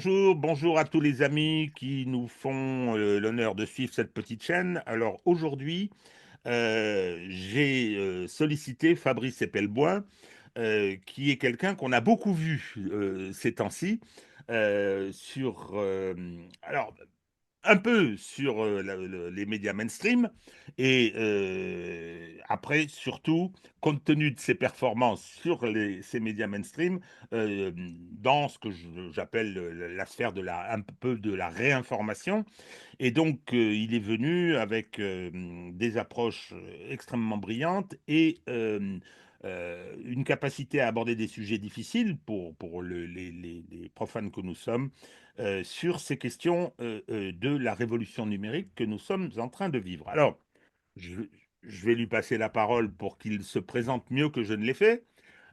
Bonjour, bonjour à tous les amis qui nous font l'honneur de suivre cette petite chaîne. Alors aujourd'hui, j'ai sollicité Fabrice Epelboin, qui est quelqu'un qu'on a beaucoup vu ces temps-ci sur, alors un peu sur les médias mainstream et après surtout compte tenu de ses performances sur ces médias mainstream dans ce que j'appelle la sphère de un peu de la réinformation. Et donc il est venu avec des approches extrêmement brillantes et une capacité à aborder des sujets difficiles pour les profanes que nous sommes sur ces questions de la révolution numérique que nous sommes en train de vivre. Alors, je, je vais lui passer la parole pour qu'il se présente mieux que je ne l'ai fait.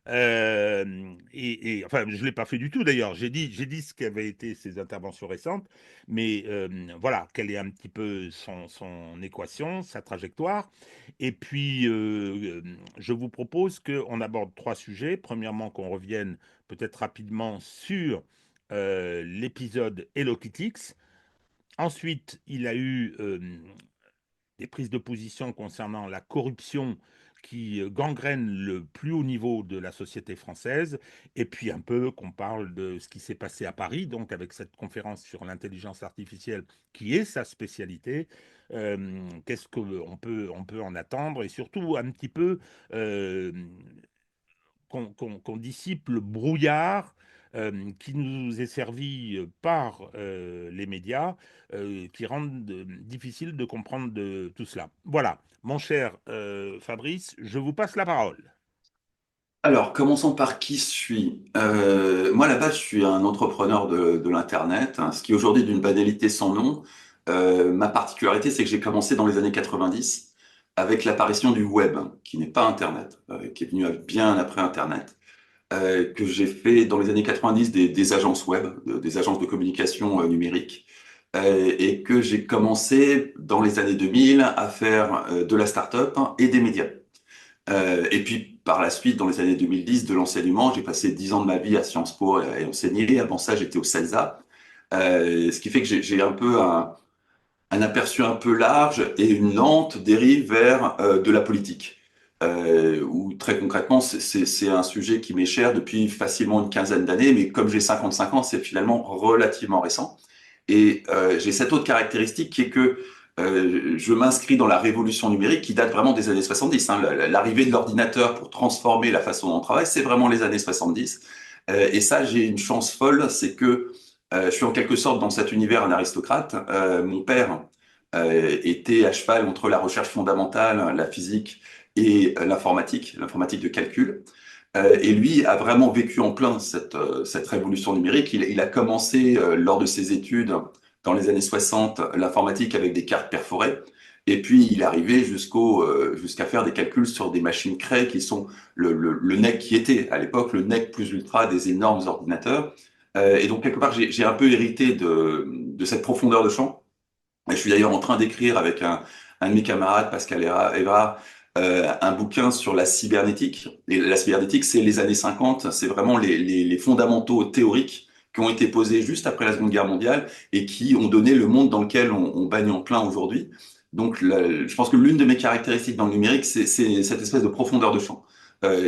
Enfin, je ne l'ai pas fait du tout d'ailleurs. J'ai dit ce qu'avaient été ses interventions récentes, mais voilà, quelle est un petit peu son équation, sa trajectoire. Et puis, je vous propose qu'on aborde trois sujets. Premièrement, qu'on revienne peut-être rapidement sur l'épisode Hello Kitty. Ensuite, il a eu des prises de position concernant la corruption qui gangrène le plus haut niveau de la société française, et puis un peu qu'on parle de ce qui s'est passé à Paris, donc avec cette conférence sur l'intelligence artificielle qui est sa spécialité. Qu'est-ce qu'on peut en attendre, et surtout un petit peu euh, qu'on dissipe le brouillard qui nous est servi par les médias, qui rendent difficile de comprendre tout cela. Voilà, mon cher Fabrice, je vous passe la parole. Alors, commençons par qui je suis. Moi, à la base, je suis un entrepreneur de l'Internet, hein, ce qui est aujourd'hui d'une banalité sans nom. Ma particularité, c'est que j'ai commencé dans les années 90 avec l'apparition du web, qui n'est pas Internet, qui est venu bien après Internet, que j'ai fait dans les années 90 des agences web, des agences de communication numérique, et que j'ai commencé dans les années 2000 à faire de la start-up et des médias. Et puis par la suite, dans les années 2010, de l'enseignement, j'ai passé 10 ans de ma vie à Sciences Po et enseigné. Avant ça, j'étais au CELSA, ce qui fait que j'ai un peu un aperçu un peu large et une lente dérive vers de la politique. Où très concrètement, c'est un sujet qui m'est cher depuis facilement une quinzaine d'années, mais comme j'ai 55 ans, c'est finalement relativement récent. Et j'ai cette autre caractéristique qui est que je m'inscris dans la révolution numérique qui date vraiment des années 70. Hein. L'arrivée de l'ordinateur pour transformer la façon dont on travaille, c'est vraiment les années 70. Et ça, j'ai une chance folle, c'est que je suis en quelque sorte dans cet univers un aristocrate. Mon père était à cheval entre la recherche fondamentale, la physique et l'informatique de calcul. Et lui a vraiment vécu en plein cette révolution numérique. Il a commencé lors de ses études dans les années 60 l'informatique avec des cartes perforées. Et puis il est arrivé jusqu'à faire des calculs sur des machines Cray qui sont le NEC qui était à l'époque le NEC plus ultra des énormes ordinateurs. Et donc quelque part j'ai un peu hérité de cette profondeur de champ. Et je suis d'ailleurs en train d'écrire avec un de mes camarades, Pascal Évra, un bouquin sur la cybernétique. Et la cybernétique, c'est les années 50, c'est vraiment les fondamentaux théoriques qui ont été posés juste après la Seconde Guerre mondiale et qui ont donné le monde dans lequel on baigne en plein aujourd'hui. Donc, je pense que l'une de mes caractéristiques dans le numérique, c'est cette espèce de profondeur de champ,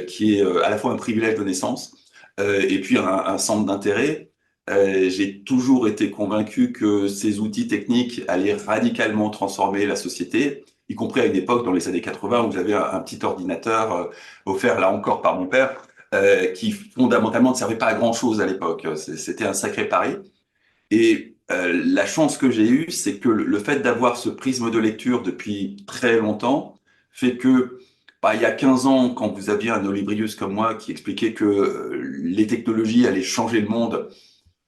qui est à la fois un privilège de naissance et puis un centre d'intérêt. J'ai toujours été convaincu que ces outils techniques allaient radicalement transformer la société, y compris à une époque dans les années 80 où j'avais un petit ordinateur offert là encore par mon père, qui fondamentalement ne servait pas à grand-chose à l'époque. C'était un sacré pari. Et la chance que j'ai eue, c'est que le fait d'avoir ce prisme de lecture depuis très longtemps fait que, bah, il y a 15 ans, quand vous aviez un Olibrius comme moi qui expliquait que les technologies allaient changer le monde,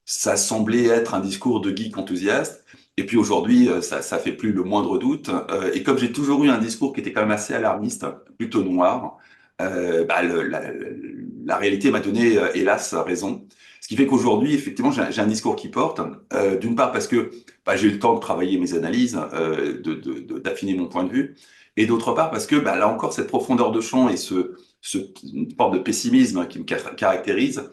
ça semblait être un discours de geek enthousiaste. Et puis aujourd'hui, ça fait plus le moindre doute. Et comme j'ai toujours eu un discours qui était quand même assez alarmiste, plutôt noir, bah, la réalité m'a donné, hélas, raison. Ce qui fait qu'aujourd'hui, effectivement, j'ai un discours qui porte. D'une part parce que bah, j'ai eu le temps de travailler mes analyses, d'affiner mon point de vue. Et d'autre part parce que bah, là encore, cette profondeur de champ et une forme de pessimisme qui me caractérise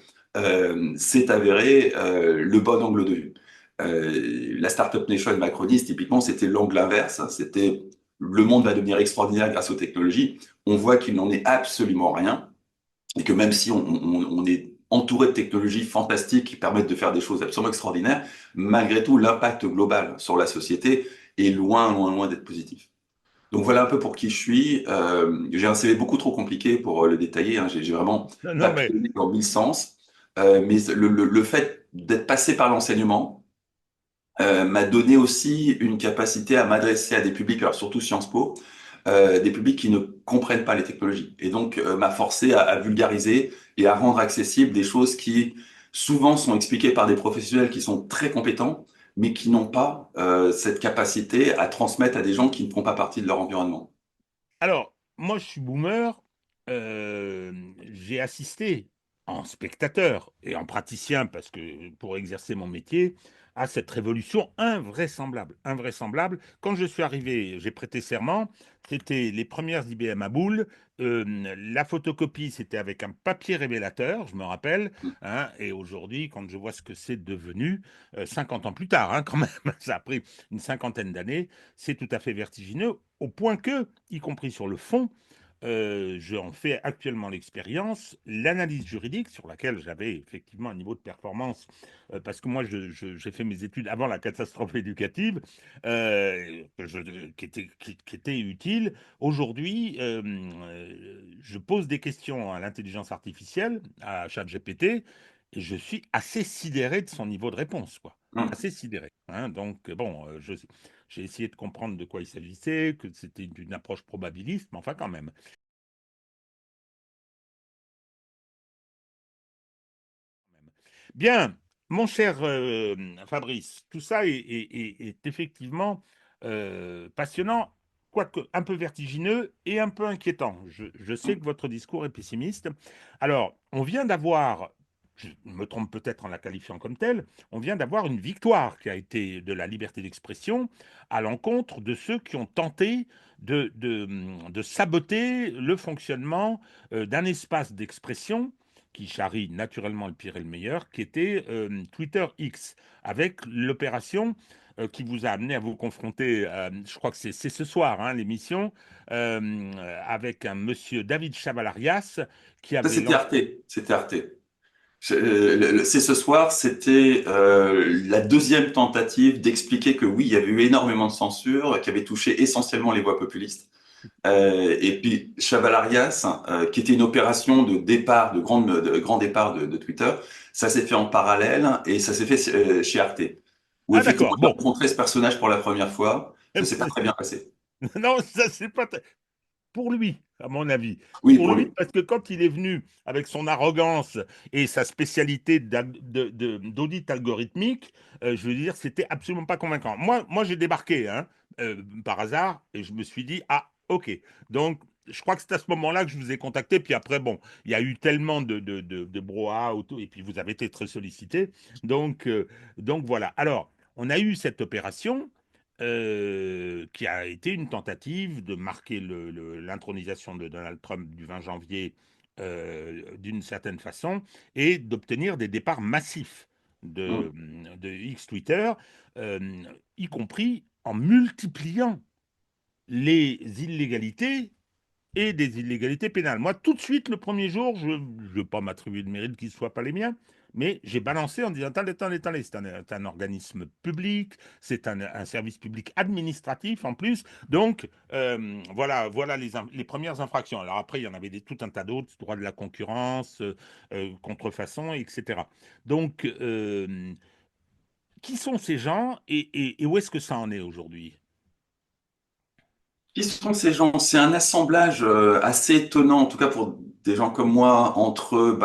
s'est avéré le bon angle de vue. La Startup Nation macroniste, typiquement, c'était l'angle inverse. C'était le monde va devenir extraordinaire grâce aux technologies. On voit qu'il n'en est absolument rien et que même si on est entouré de technologies fantastiques qui permettent de faire des choses absolument extraordinaires, malgré tout, l'impact global sur la société est loin, loin, loin d'être positif. Donc voilà un peu pour qui je suis. J'ai un CV beaucoup trop compliqué pour le détailler, hein. J'ai vraiment Non, non, mais papillonné dans mille sens. Mais le fait d'être passé par l'enseignement m'a donné aussi une capacité à m'adresser à des publics, alors surtout Sciences Po, des publics qui ne comprennent pas les technologies. Et donc m'a forcé à vulgariser et à rendre accessibles des choses qui souvent sont expliquées par des professionnels qui sont très compétents, mais qui n'ont pas cette capacité à transmettre à des gens qui ne font pas partie de leur environnement. alors, moi, je suis boomer. J'ai assisté en spectateur et en praticien, parce que pour exercer mon métier, à cette révolution invraisemblable. Invraisemblable. Quand je suis arrivé, j'ai prêté serment. C'était les premières IBM à boule. La photocopie, c'était avec un papier révélateur, je me rappelle, hein. Et aujourd'hui, quand je vois ce que c'est devenu, 50 ans plus tard, hein, quand même, ça a pris une cinquantaine d'années, c'est tout à fait vertigineux, au point que, y compris sur le fond, j'en fais actuellement l'expérience, l'analyse juridique sur laquelle j'avais effectivement un niveau de performance, parce que moi j'ai fait mes études avant la catastrophe éducative, qui était utile. Aujourd'hui, je pose des questions à l'intelligence artificielle, à ChatGPT, et je suis assez sidéré de son niveau de réponse, quoi. Hum. Assez sidéré, hein. Donc, bon, j'ai essayé de comprendre de quoi il s'agissait, que c'était une approche probabiliste, mais enfin quand même. Bien, mon cher Fabrice, tout ça est effectivement passionnant, quoique un peu vertigineux et un peu inquiétant. Je sais que votre discours est pessimiste. Alors, on vient d'avoir, je me trompe peut-être en la qualifiant comme telle, on vient d'avoir une victoire qui a été de la liberté d'expression à l'encontre de ceux qui ont tenté de saboter le fonctionnement d'un espace d'expression qui charrie naturellement le pire et le meilleur, qui était Twitter X, avec l'opération qui vous a amené à vous confronter, je crois que c'est ce soir, hein, l'émission, avec un monsieur David Chavalarias qui Ça, avait c'était lancé... Arte. C'était Arte. C'est ce soir, c'était la deuxième tentative d'expliquer que oui, il y avait eu énormément de censure, qui avait touché essentiellement les voix populistes. Et puis Chavalarias, qui était une opération de départ, de grand départ de Twitter, ça s'est fait en parallèle et ça s'est fait chez Arte, où Ah effectivement d'accord, j'ai bon. rencontré ce personnage pour la première fois. Ça s'est pas très bien passé. Non, ça c'est pas... Pour lui, à mon avis. Oui, Pour pour lui, lui. parce que quand il est venu avec son arrogance et sa spécialité d'audit algorithmique, je veux dire, c'était absolument pas convaincant. Moi j'ai débarqué, hein, par hasard, et je me suis dit, ah, ok. Donc, je crois que c'est à ce moment-là que je vous ai contacté. Puis après, bon, il y a eu tellement de brouhaha autour, et puis vous avez été très sollicité. Donc, voilà. Alors, on a eu cette opération qui a été une tentative de marquer l'intronisation de Donald Trump du 20 janvier d'une certaine façon et d'obtenir des départs massifs de, Hum. de X Twitter, euh, y compris en multipliant les illégalités et des illégalités pénales. Moi, tout de suite, le premier jour, je ne veux pas m'attribuer de mérite qui ne soient pas les miens, mais j'ai balancé en disant, attendez, c'est un organisme public, c'est un service public administratif en plus, donc voilà les premières infractions. Alors après, il y en avait tout un tas d'autres, droit de la concurrence, contrefaçon, etc. Donc, qui sont ces gens et où est-ce que ça en est aujourd'hui? Qui sont ces gens? C'est un assemblage assez étonnant, en tout cas pour des gens comme moi, entre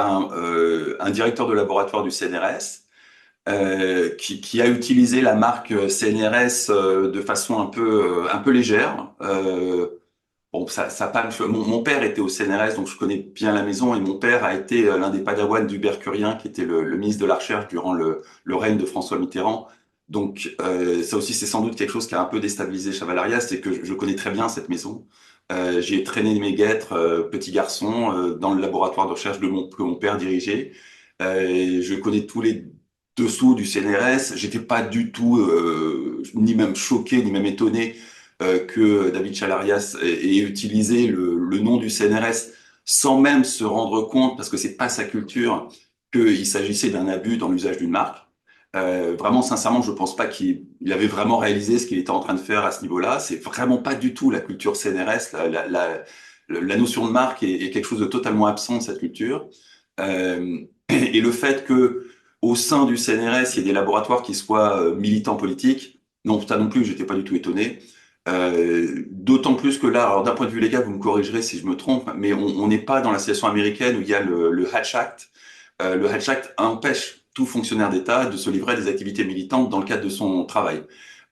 un directeur de laboratoire du CNRS, qui a utilisé la marque CNRS de façon un peu légère. Bon, ça pas, mon père était au CNRS, donc je connais bien la maison, et mon père a été l'un des padawans d'Hubert Curien, qui était le ministre de la Recherche durant le règne de François Mitterrand. Donc ça aussi, c'est sans doute quelque chose qui a un peu déstabilisé Chavalarias, c'est que je connais très bien cette maison. J'y ai traîné mes guêtres, petit garçon, dans le laboratoire de recherche que mon père dirigeait. Je connais tous les dessous du CNRS. J'étais pas du tout ni même choqué, ni même étonné que David Chalarias ait utilisé le nom du CNRS sans même se rendre compte, parce que c'est pas sa culture, qu'il s'agissait d'un abus dans l'usage d'une marque. Vraiment, sincèrement, je pense pas qu'il avait vraiment réalisé ce qu'il était en train de faire à ce niveau-là. C'est vraiment pas du tout la culture CNRS. La notion de marque est quelque chose de totalement absent de cette culture. Et le fait que au sein du CNRS, il y ait des laboratoires qui soient militants politiques, non, ça non plus, j'étais pas du tout étonné. D'autant plus que là, alors d'un point de vue légal, vous me corrigerez si je me trompe, mais on n'est pas dans la situation américaine où il y a le Hatch Act. Le Hatch Act empêche tout fonctionnaire d'État de se livrer à des activités militantes dans le cadre de son travail.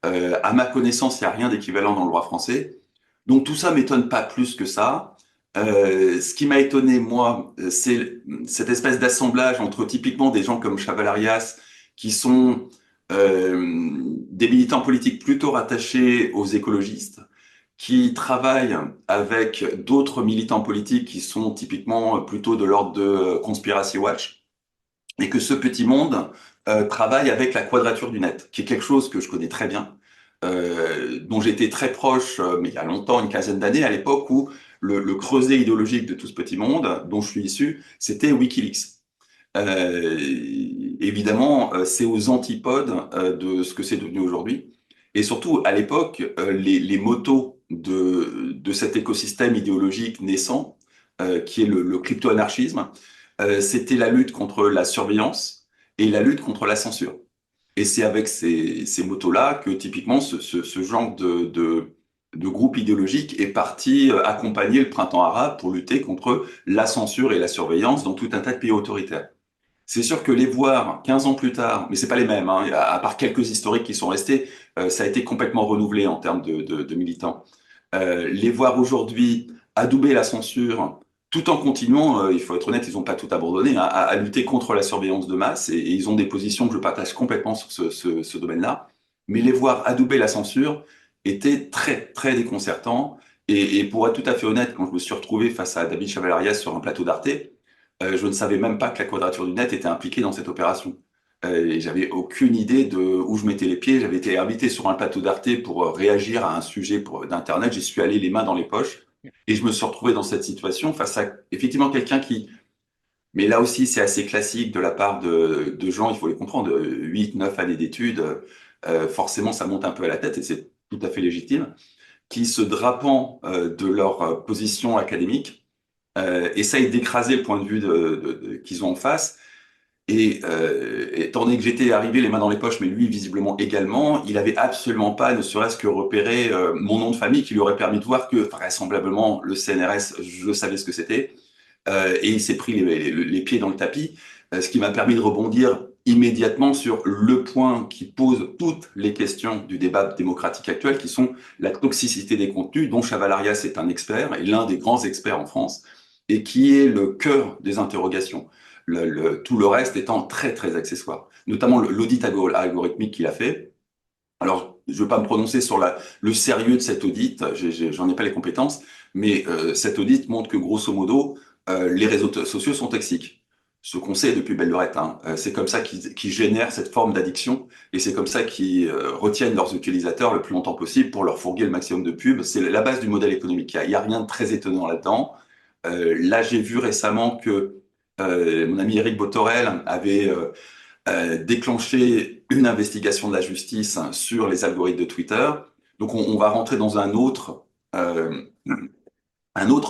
À ma connaissance, il n'y a rien d'équivalent dans le droit français. Donc tout ça m'étonne pas plus que ça. Ce qui m'a étonné, moi, c'est cette espèce d'assemblage entre typiquement des gens comme Chavalarias, qui sont des militants politiques plutôt rattachés aux écologistes, qui travaillent avec d'autres militants politiques qui sont typiquement plutôt de l'ordre de Conspiracy Watch, et que ce petit monde travaille avec la Quadrature du Net, qui est quelque chose que je connais très bien, dont j'étais très proche, mais il y a longtemps, une quinzaine d'années, à l'époque où le creuset idéologique de tout ce petit monde, dont je suis issu, c'était Wikileaks. Évidemment, c'est aux antipodes de ce que c'est devenu aujourd'hui. Et surtout, à l'époque, les motos de cet écosystème idéologique naissant, qui est le crypto-anarchisme, c'était la lutte contre la surveillance et la lutte contre la censure. Et c'est avec ces motos-là que typiquement ce genre de groupe idéologique est parti accompagner le printemps arabe pour lutter contre la censure et la surveillance dans tout un tas de pays autoritaires. C'est sûr que les voir 15 ans plus tard, mais c'est pas les mêmes, hein, à part quelques historiques qui sont restés, ça a été complètement renouvelé en termes de militants. Les voir aujourd'hui adouber la censure, tout en continuant, il faut être honnête, ils n'ont pas tout abandonné, hein, à lutter contre la surveillance de masse, et ils ont des positions que je partage complètement sur ce domaine-là. Mais les voir adouber la censure était très, très déconcertant. Et pour être tout à fait honnête, quand je me suis retrouvé face à David Chavalarias sur un plateau d'Arte, je ne savais même pas que la Quadrature du Net était impliquée dans cette opération. Et j'avais aucune idée de où je mettais les pieds. J'avais été invité sur un plateau d'Arte pour réagir à un sujet d'Internet. J'y suis allé les mains dans les poches et je me suis retrouvé dans cette situation face à effectivement quelqu'un qui... Mais là aussi, c'est assez classique de la part de gens, il faut les comprendre, 8, 9 années d'études, forcément, ça monte un peu à la tête et c'est tout à fait légitime, qui se drapant de leur position académique, essayent d'écraser le point de vue qu'ils ont en face. Et étant donné que j'étais arrivé les mains dans les poches, mais lui visiblement également, il avait absolument pas, ne serait-ce que repéré mon nom de famille, qui lui aurait permis de voir que vraisemblablement le CNRS, je savais ce que c'était, et il s'est pris les pieds dans le tapis, ce qui m'a permis de rebondir immédiatement sur le point qui pose toutes les questions du débat démocratique actuel, qui sont la toxicité des contenus, dont Chavalarias est un expert, et l'un des grands experts en France, et qui est le cœur des interrogations. Tout le reste étant très, très accessoire, notamment l'audit algorithmique qu'il a fait. Alors, je ne veux pas me prononcer sur le sérieux de cet audit, j'en ai pas les compétences, mais cet audit montre que grosso modo, les réseaux sociaux sont toxiques. Ce qu'on sait depuis belle lurette, hein. C'est comme ça qu'ils génèrent cette forme d'addiction et c'est comme ça qu'ils retiennent leurs utilisateurs le plus longtemps possible pour leur fourguer le maximum de pubs. C'est la base du modèle économique. Il y a rien de très étonnant là-dedans. Là, j'ai vu récemment que mon ami Eric Botorel avait déclenché une investigation de la justice sur les algorithmes de Twitter. Donc, on va rentrer dans un autre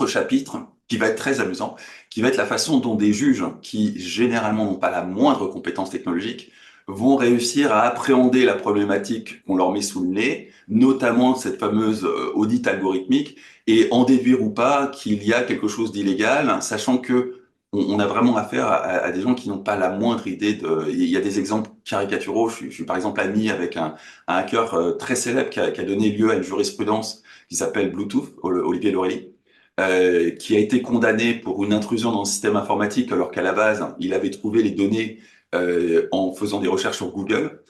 chapitre qui va être très amusant, qui va être la façon dont des juges qui généralement n'ont pas la moindre compétence technologique vont réussir à appréhender la problématique qu'on leur met sous le nez, notamment cette fameuse audit algorithmique, et en déduire ou pas qu'il y a quelque chose d'illégal, sachant que on a vraiment affaire à des gens qui n'ont pas la moindre idée de... Il y a des exemples caricaturaux. Je suis par exemple ami avec un hacker très célèbre qui a donné lieu à une jurisprudence qui s'appelle Bluetooth, Olivier Lorelli, qui a été condamné pour une intrusion dans le système informatique alors qu'à la base, il avait trouvé les données en faisant des recherches sur Google.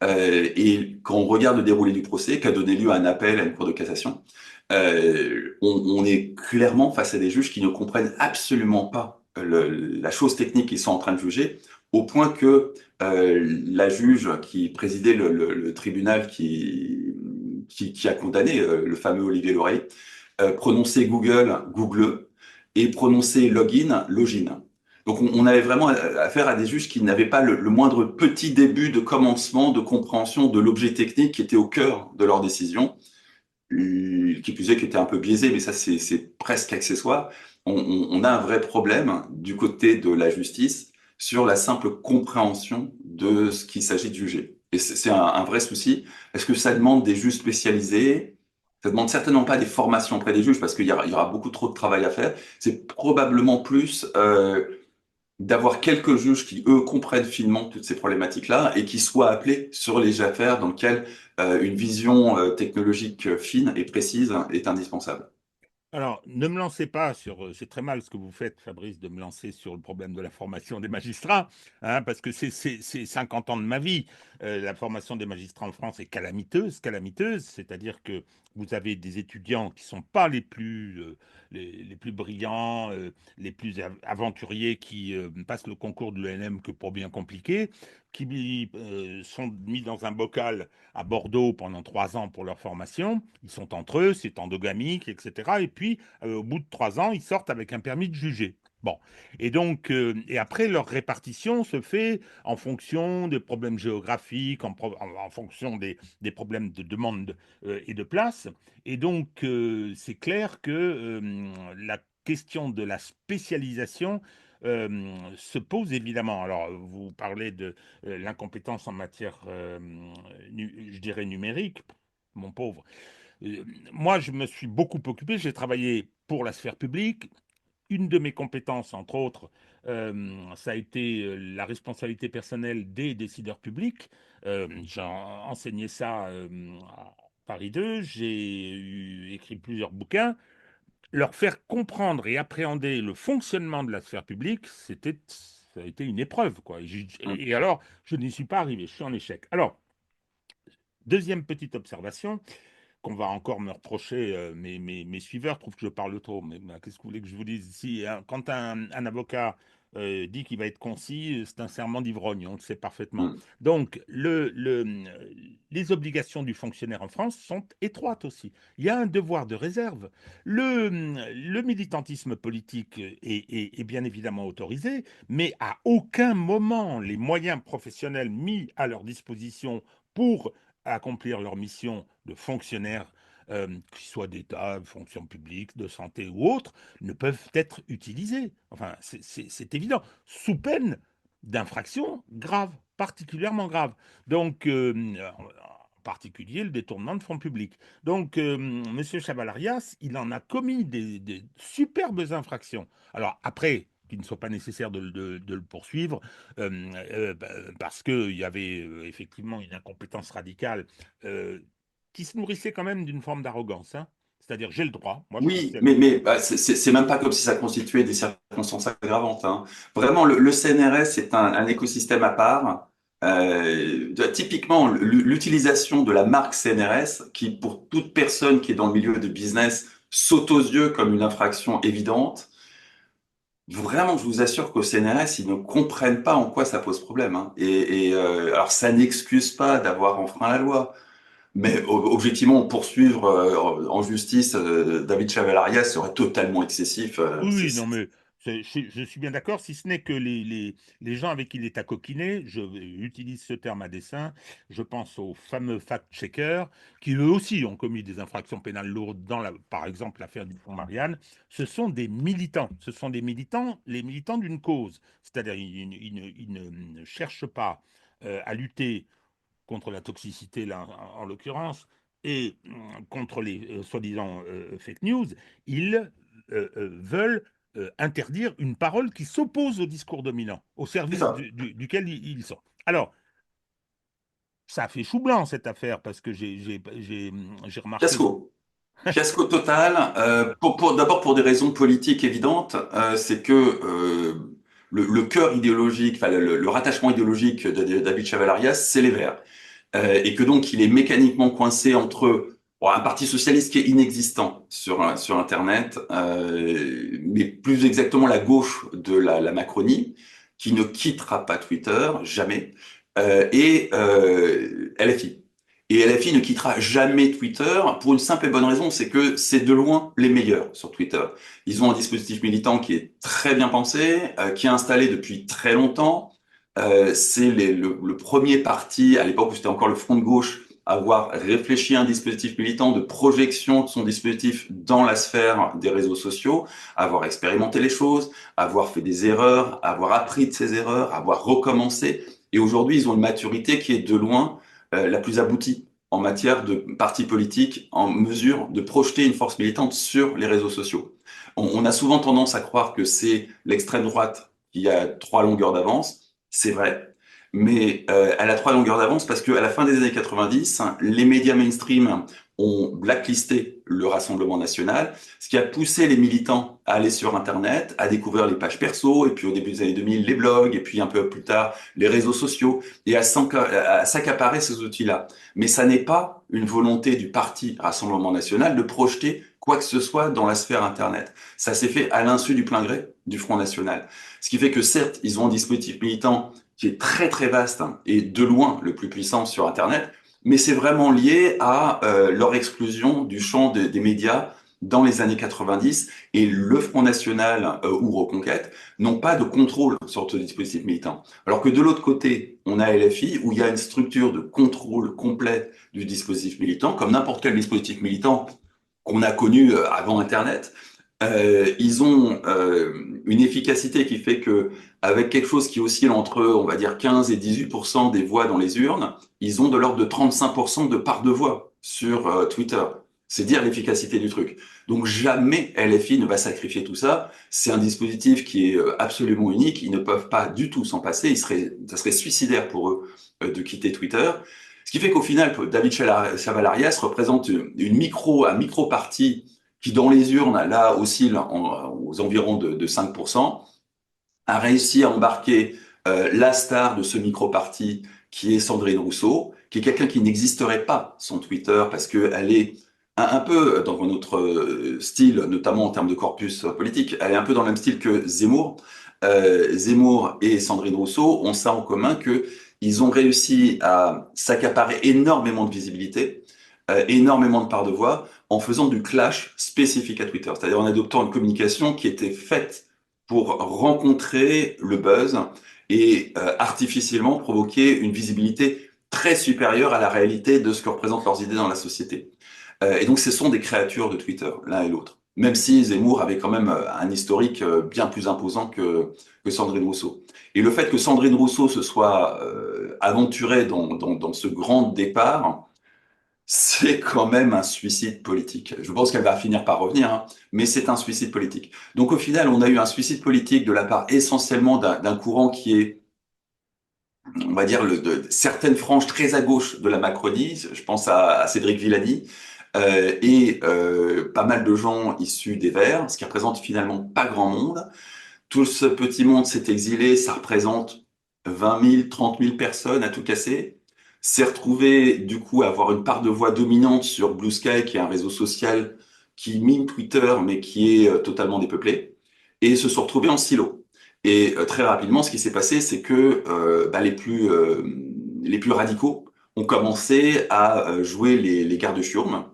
Et quand on regarde le déroulé du procès, qui a donné lieu à un appel à une cour de cassation, on est clairement face à des juges qui ne comprennent absolument pas la chose technique qu'ils sont en train de juger. au point que la juge qui présidait le tribunal qui a condamné le fameux Olivier Loret, prononçait Google, Google, et prononçait login, login. Donc on avait vraiment affaire à des juges qui n'avaient pas le moindre petit début de commencement, de compréhension de l'objet technique qui était au cœur de leur décision, qui plus est, qui était un peu biaisé, mais ça c'est presque accessoire. On a un vrai problème du côté de la justice sur la simple compréhension de ce qu'il s'agit de juger. Et c'est un vrai souci. Est-ce que ça demande des juges spécialisés? Ça demande certainement pas des formations auprès des juges parce qu'il y aura beaucoup trop de travail à faire. C'est probablement plus d'avoir quelques juges qui, eux, comprennent finement toutes ces problématiques-là et qui soient appelés sur les affaires dans lesquelles une vision technologique fine et précise est indispensable. Alors, ne me lancez pas sur. C'est très mal ce que vous faites, Fabrice, de me lancer sur le problème de la formation des magistrats, hein, parce que c'est 50 ans de ma vie. La formation des magistrats en France est calamiteuse, calamiteuse, c'est-à-dire que vous avez des étudiants qui ne sont pas les plus brillants, les plus aventuriers, qui passent le concours de l'ENM que pour bien compliqué, qui sont mis dans un bocal à Bordeaux pendant 3 ans pour leur formation. Ils sont entre eux, c'est endogamique, etc. Et puis, au bout de 3 ans, ils sortent avec un permis de juger. Bon. Et donc, et après, leur répartition se fait en fonction des problèmes géographiques, en fonction des problèmes de demande et de place. Et donc, c'est clair que la question de la spécialisation se pose évidemment. Alors, vous parlez de l'incompétence en matière, je dirais, numérique, mon pauvre. Euh, Moi, je me suis beaucoup occupé, j'ai travaillé pour la sphère publique. Une de mes compétences, entre autres, ça a été la responsabilité personnelle des décideurs publics. J'ai enseigné ça à Paris 2, écrit plusieurs bouquins. Leur faire comprendre et appréhender le fonctionnement de la sphère publique, ça a été une épreuve, quoi. Et alors, je n'y suis pas arrivé, je suis en échec. Alors, deuxième petite observation, qu'on va encore me reprocher, mes suiveurs trouvent que je parle trop. Mais qu'est-ce que vous voulez que je vous dise? Si, hein, quand un avocat dit qu'il va être concis, c'est un serment d'ivrogne, on le sait parfaitement. Mm. Donc, les obligations du fonctionnaire en France sont étroites aussi. Il y a un devoir de réserve. Le militantisme politique est bien évidemment autorisé, mais à aucun moment les moyens professionnels mis à leur disposition pour accomplir leur mission de fonctionnaires, qu'ils soient d'État, de fonction publique, de santé ou autres, ne peuvent être utilisés. Enfin, c'est évident, sous peine d'infractions graves, particulièrement graves. Donc, en particulier le détournement de fonds publics. Donc, M. Chavalarias, il en a commis des superbes infractions. Alors, après, qu'il ne soit pas nécessaire de le poursuivre, parce qu'il y avait effectivement une incompétence radicale qui se nourrissait quand même d'une forme d'arrogance, hein. C'est-à-dire, j'ai le droit, moi je Oui, fonctionne. mais bah, c'est même pas comme si ça constituait des circonstances aggravantes, hein. Vraiment, le CNRS est un écosystème à part. Typiquement, l'utilisation de la marque CNRS, qui pour toute personne qui est dans le milieu de business saute aux yeux comme une infraction évidente. Vraiment, je vous assure qu'au CNRS, ils ne comprennent pas en quoi ça pose problème, hein. Alors, ça n'excuse pas d'avoir enfreint la loi. Mais objectivement, poursuivre en justice David Chavalarias serait totalement excessif. Oui, oui, non, mais je suis bien d'accord, si ce n'est que les gens avec qui il est à coquiner, je utilise ce terme à dessein, je pense aux fameux fact-checkers, qui eux aussi ont commis des infractions pénales lourdes dans, par exemple, l'affaire du fonds Marianne. Ce sont des militants, ce sont des militants, les militants d'une cause. C'est-à-dire, ils ne cherchent pas à lutter contre la toxicité, là, en l'occurrence, et contre les soi-disant fake news, ils veulent interdire une parole qui s'oppose au discours dominant, au C'est service ça. duquel ils sont. Alors, ça a fait chou blanc cette affaire parce que j'ai remarqué. Fiasco. Fiasco total. D'abord pour des raisons politiques évidentes, c'est que le cœur idéologique, enfin le rattachement idéologique de David Chavalarias, c'est les Verts. Et que donc il est mécaniquement coincé entre bon, un parti socialiste qui est inexistant sur Internet, mais plus exactement la gauche de la Macronie, qui ne quittera pas Twitter, jamais, et LFI. Et LFI ne quittera jamais Twitter pour une simple et bonne raison, c'est que c'est de loin les meilleurs sur Twitter. Ils ont un dispositif militant qui est très bien pensé, qui est installé depuis très longtemps. C'est le premier parti, à l'époque où c'était encore le Front de gauche, à avoir réfléchi à un dispositif militant de projection de son dispositif dans la sphère des réseaux sociaux, avoir expérimenté les choses, avoir fait des erreurs, avoir appris de ces erreurs, avoir recommencé. Et aujourd'hui, ils ont une maturité qui est de loin la plus aboutie en matière de partis politiques en mesure de projeter une force militante sur les réseaux sociaux. On a souvent tendance à croire que c'est l'extrême droite qui a 3 longueurs d'avance. C'est vrai. Mais elle a 3 longueurs d'avance parce qu'à la fin des années 90, les médias mainstream ont blacklisté le Rassemblement national, ce qui a poussé les militants à aller sur Internet, à découvrir les pages perso, et puis au début des années 2000, les blogs, et puis un peu plus tard, les réseaux sociaux, et à s'accaparer ces outils-là. Mais ça n'est pas une volonté du parti Rassemblement national de projeter quoi que ce soit dans la sphère Internet. Ça s'est fait à l'insu du plein gré du Front national. Ce qui fait que certes, ils ont un dispositif militant qui est très très vaste hein, et de loin le plus puissant sur Internet, mais c'est vraiment lié à leur exclusion du champ des médias dans les années 90 et le Front National ou Reconquête n'ont pas de contrôle sur ce dispositif militant. Alors que de l'autre côté, on a LFI où il y a une structure de contrôle complet du dispositif militant, comme n'importe quel dispositif militant qu'on a connu avant Internet. Ils ont une efficacité qui fait que avec quelque chose qui oscille entre, on va dire, 15 et 18% des voix dans les urnes, ils ont de l'ordre de 35% de part de voix sur Twitter. C'est dire l'efficacité du truc. Donc jamais LFI ne va sacrifier tout ça. C'est un dispositif qui est absolument unique. Ils ne peuvent pas du tout s'en passer. Ça serait suicidaire pour eux de quitter Twitter. Ce qui fait qu'au final, David Chavalarias représente un micro-parti qui, dans les urnes, là, oscille aux environs de 5%, a réussi à embarquer la star de ce micro-parti, qui est Sandrine Rousseau, qui est quelqu'un qui n'existerait pas son Twitter, parce qu'elle est un peu dans notre style, notamment en termes de corpus politique, elle est un peu dans le même style que Zemmour. Zemmour et Sandrine Rousseau ont ça en commun que ils ont réussi à s'accaparer énormément de visibilité, énormément de parts de voix, en faisant du clash spécifique à Twitter, c'est-à-dire en adoptant une communication qui était faite pour rencontrer le buzz et artificiellement provoquer une visibilité très supérieure à la réalité de ce que représentent leurs idées dans la société. Et donc ce sont des créatures de Twitter, l'un et l'autre. Même si Zemmour avait quand même un historique bien plus imposant que Sandrine Rousseau. Et le fait que Sandrine Rousseau se soit aventurée dans ce grand départ, c'est quand même un suicide politique. Je pense qu'elle va finir par revenir, hein, mais c'est un suicide politique. Donc au final, on a eu un suicide politique de la part essentiellement d'un courant qui est, on va dire, de certaines franges très à gauche de la Macronie. Je pense à Cédric Villani et pas mal de gens issus des Verts, ce qui représente finalement pas grand monde. Tout ce petit monde s'est exilé, ça représente 20 000, 30 000 personnes à tout casser. S'est retrouvé du coup à avoir une part de voix dominante sur Blue Sky, qui est un réseau social qui mime Twitter, mais qui est totalement dépeuplé, et se sont retrouvés en silo. Et très rapidement, ce qui s'est passé, c'est que les plus radicaux ont commencé à jouer les gardes-chiourmes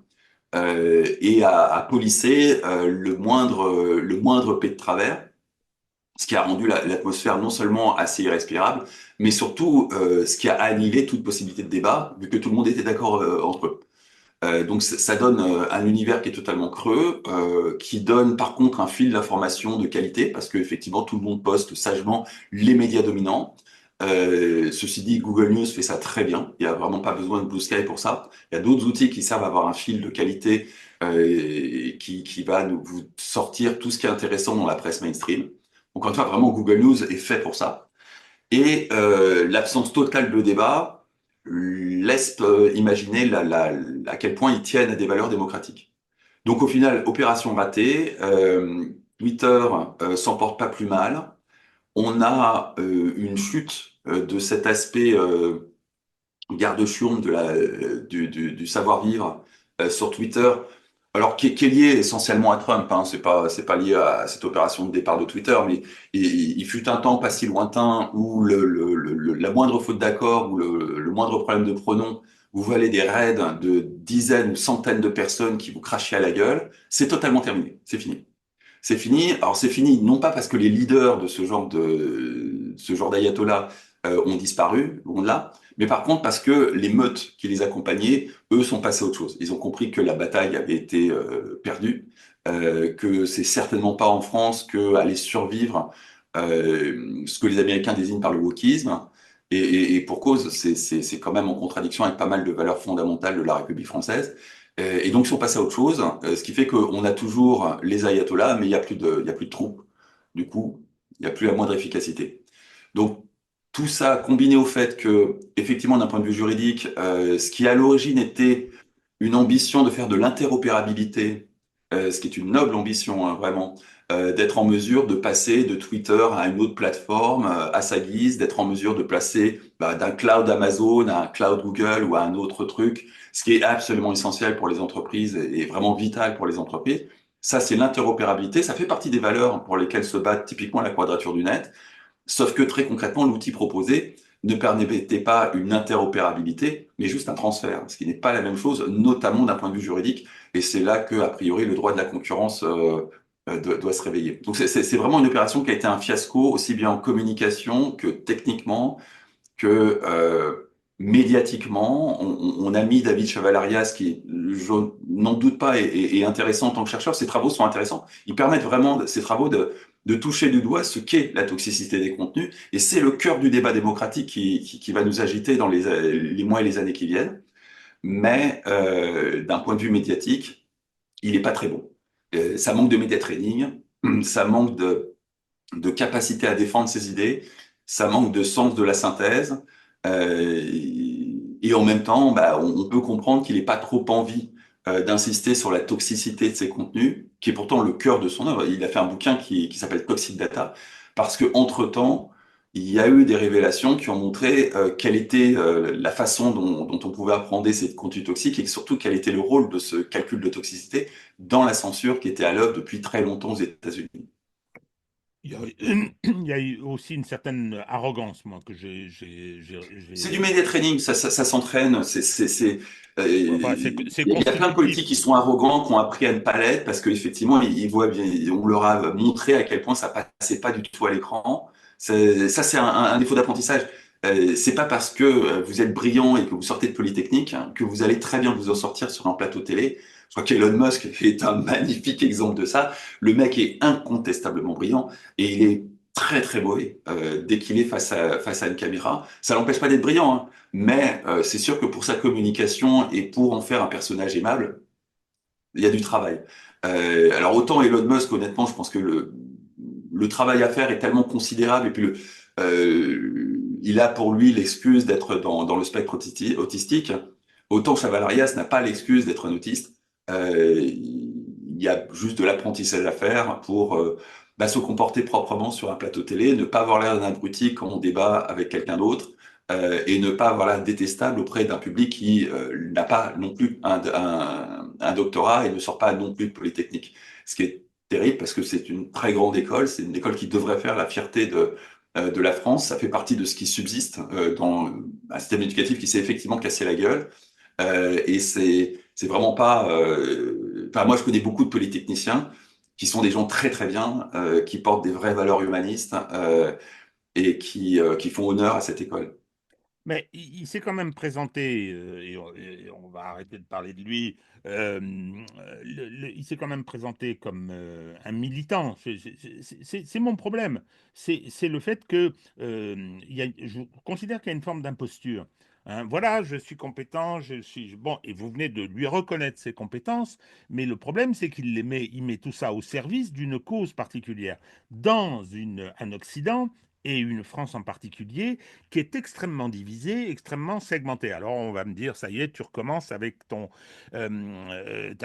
et à polisser le moindre pet de travers, ce qui a rendu l'atmosphère non seulement assez irrespirable, mais surtout ce qui a annihilé toute possibilité de débat, vu que tout le monde était d'accord entre eux. Donc ça donne un univers qui est totalement creux, qui donne par contre un fil d'information de qualité, parce que effectivement tout le monde poste sagement les médias dominants. Ceci dit, Google News fait ça très bien. Il n'y a vraiment pas besoin de Blue Sky pour ça. Il y a d'autres outils qui servent à avoir un fil de qualité qui va vous sortir tout ce qui est intéressant dans la presse mainstream. Donc, encore une fois, vraiment, Google News est fait pour ça. Et l'absence totale de débat laisse imaginer à quel point ils tiennent à des valeurs démocratiques. Donc, au final, opération ratée. Twitter s'en porte pas plus mal. On a une chute de cet aspect garde-chiourme du savoir-vivre sur Twitter qui est lié essentiellement à Trump, hein, c'est pas lié à cette opération de départ de Twitter, mais il fut un temps pas si lointain où la moindre faute d'accord ou le moindre problème de pronom, vous valez des raids de dizaines ou centaines de personnes qui vous crachent à la gueule, c'est totalement terminé, c'est fini. C'est fini. Alors c'est fini non pas parce que les leaders de ce genre d'ayatollah ont disparu, loin de là, mais par contre parce que les meutes qui les accompagnaient, eux, sont passés à autre chose. Ils ont compris que la bataille avait été perdue, que c'est certainement pas en France que allait survivre ce que les Américains désignent par le wokisme. Et pour cause, c'est quand même en contradiction avec pas mal de valeurs fondamentales de la République française. Et donc, ils sont passés à autre chose, ce qui fait qu'on a toujours les ayatollahs, mais il y a plus de troupes. Du coup, il n'y a plus la moindre efficacité. Donc, tout ça combiné au fait que, effectivement, d'un point de vue juridique, ce qui à l'origine était une ambition de faire de l'interopérabilité, ce qui est une noble ambition, hein, vraiment, d'être en mesure de passer de Twitter à une autre plateforme à sa guise, d'être en mesure de placer d'un cloud Amazon à un cloud Google ou à un autre truc, ce qui est absolument essentiel pour les entreprises et vraiment vital pour les entreprises. Ça, c'est l'interopérabilité. Ça fait partie des valeurs pour lesquelles se bat typiquement la quadrature du net. Sauf que très concrètement, l'outil proposé ne permettait pas une interopérabilité, mais juste un transfert, ce qui n'est pas la même chose, notamment d'un point de vue juridique. Et c'est là que, a priori, le droit de la concurrence doit se réveiller. Donc c'est vraiment une opération qui a été un fiasco, aussi bien en communication que techniquement, que médiatiquement. On a mis David Chavalarias, qui, je n'en doute pas, est intéressant en tant que chercheur. Ses travaux sont intéressants. Ils permettent vraiment, ces travaux, de toucher du doigt ce qu'est la toxicité des contenus. Et c'est le cœur du débat démocratique qui va nous agiter dans les mois et les années qui viennent. Mais d'un point de vue médiatique, il n'est pas très bon. Ça manque de média training, ça manque de capacité à défendre ses idées, ça manque de sens de la synthèse, et en même temps, on peut comprendre qu'il n'ait pas trop envie d'insister sur la toxicité de ses contenus, qui est pourtant le cœur de son œuvre. Il a fait un bouquin qui s'appelle Toxic Data, parce que entre-temps, il y a eu des révélations qui ont montré quelle était la façon dont on pouvait apprendre ces contenus toxiques et surtout quel était le rôle de ce calcul de toxicité dans la censure qui était à l'œuvre depuis très longtemps aux États-Unis. Il y a, il y a eu aussi une certaine arrogance, moi, que C'est du média training, ça s'entraîne. enfin, c'est Il y a plein de politiques constitutif. qui sont arrogants, qui ont appris à une palette parce qu'effectivement, ils voient bien, on leur a montré à quel point ça passait pas du tout à l'écran. Ça, c'est un défaut d'apprentissage. C'est pas parce que vous êtes brillant et que vous sortez de Polytechnique hein, que vous allez très bien vous en sortir sur un plateau télé. Je crois qu'Elon Musk est un magnifique exemple de ça. Le mec est incontestablement brillant et il est très très mauvais dès qu'il est face à une caméra. Ça l'empêche pas d'être brillant, hein, mais c'est sûr que pour sa communication et pour en faire un personnage aimable, il y a du travail. Alors autant Elon Musk, honnêtement, je pense que le travail à faire est tellement considérable et puis il a pour lui l'excuse d'être dans le spectre autistique. Autant Chavalarias n'a pas l'excuse d'être un autiste. Il y a juste de l'apprentissage à faire pour se comporter proprement sur un plateau télé, ne pas avoir l'air d'un abruti quand on débat avec quelqu'un d'autre, et ne pas avoir l'air détestable auprès d'un public qui n'a pas non plus un doctorat et ne sort pas non plus de Polytechnique. Ce qui est terrible parce que c'est une très grande école, c'est une école qui devrait faire la fierté de la France. Ça fait partie de ce qui subsiste dans un système éducatif qui s'est effectivement cassé la gueule. Et c'est vraiment pas. Enfin, moi, je connais beaucoup de polytechniciens qui sont des gens très très bien, qui portent des vraies valeurs humanistes et qui font honneur à cette école. Mais il s'est quand même présenté, et on va arrêter de parler de lui, il s'est quand même présenté comme un militant. C'est mon problème. C'est le fait que je considère qu'il y a une forme d'imposture. Hein, voilà, je suis compétent, je suis bon, et vous venez de lui reconnaître ses compétences, mais le problème, c'est il met tout ça au service d'une cause particulière. Dans un Occident, et une France en particulier, qui est extrêmement divisée, extrêmement segmentée. Alors on va me dire, ça y est, tu recommences avec ta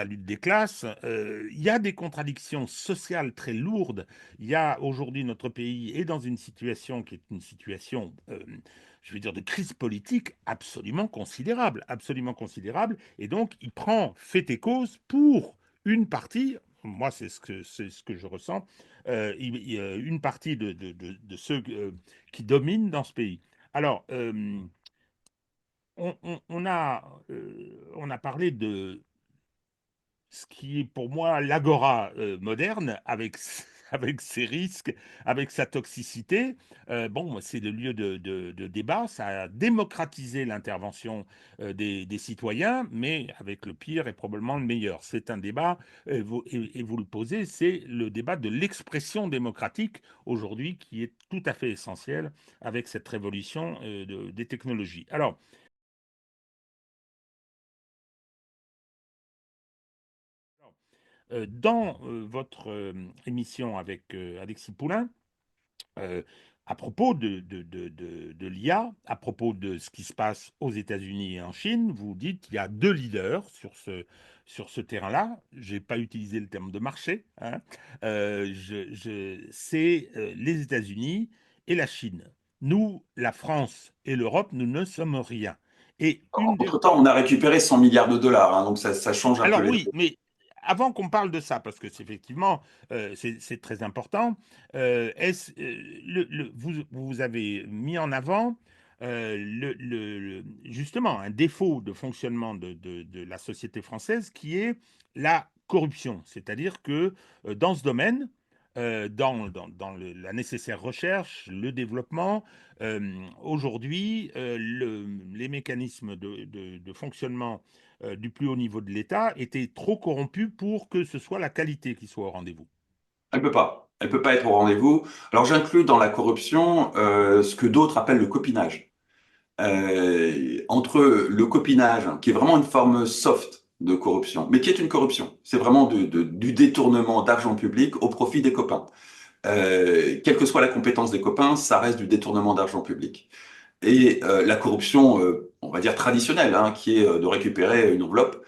lutte des classes. Il y a des contradictions sociales très lourdes. Il y a aujourd'hui notre pays est dans une situation qui est une situation, je veux dire, de crise politique absolument considérable, absolument considérable. Et donc il prend fait et cause pour une partie, moi c'est ce que je ressens, une partie de ceux qui dominent dans ce pays. Alors, on a parlé de ce qui est pour moi l'agora moderne, avec, avec ses risques, avec sa toxicité. Bon, c'est le lieu de débat, ça a démocratisé l'intervention des citoyens, mais avec le pire et probablement le meilleur. C'est un débat, et vous le posez, c'est le débat de l'expression démocratique aujourd'hui qui est tout à fait essentiel avec cette révolution des technologies. Alors, dans votre émission avec Alexis Poulain, euh, à propos de l'IA, à propos de ce qui se passe aux États-Unis et en Chine, vous dites qu'il y a deux leaders sur ce terrain-là. Je n'ai pas utilisé le terme de marché, hein. C'est les États-Unis et la Chine. Nous, la France et l'Europe, nous ne sommes rien. Et une des Entre-temps, on a récupéré 100 milliards de dollars, hein, donc ça change un peu alors les oui, choses. mais avant qu'on parle de ça, parce que c'est effectivement c'est très important, vous avez mis en avant justement un défaut de fonctionnement de la société française qui est la corruption. C'est-à-dire que dans ce domaine, la nécessaire recherche, le développement, aujourd'hui, les mécanismes de fonctionnement du plus haut niveau de l'État était trop corrompue pour que ce soit la qualité qui soit au rendez-vous. Elle peut pas. Elle peut pas être au rendez-vous. Alors j'inclus dans la corruption ce que d'autres appellent le copinage. Entre le copinage, qui est vraiment une forme soft de corruption, mais qui est une corruption. C'est vraiment du détournement d'argent public au profit des copains. Quelle que soit la compétence des copains, ça reste du détournement d'argent public. Et la corruption, on va dire traditionnelle, hein, qui est de récupérer une enveloppe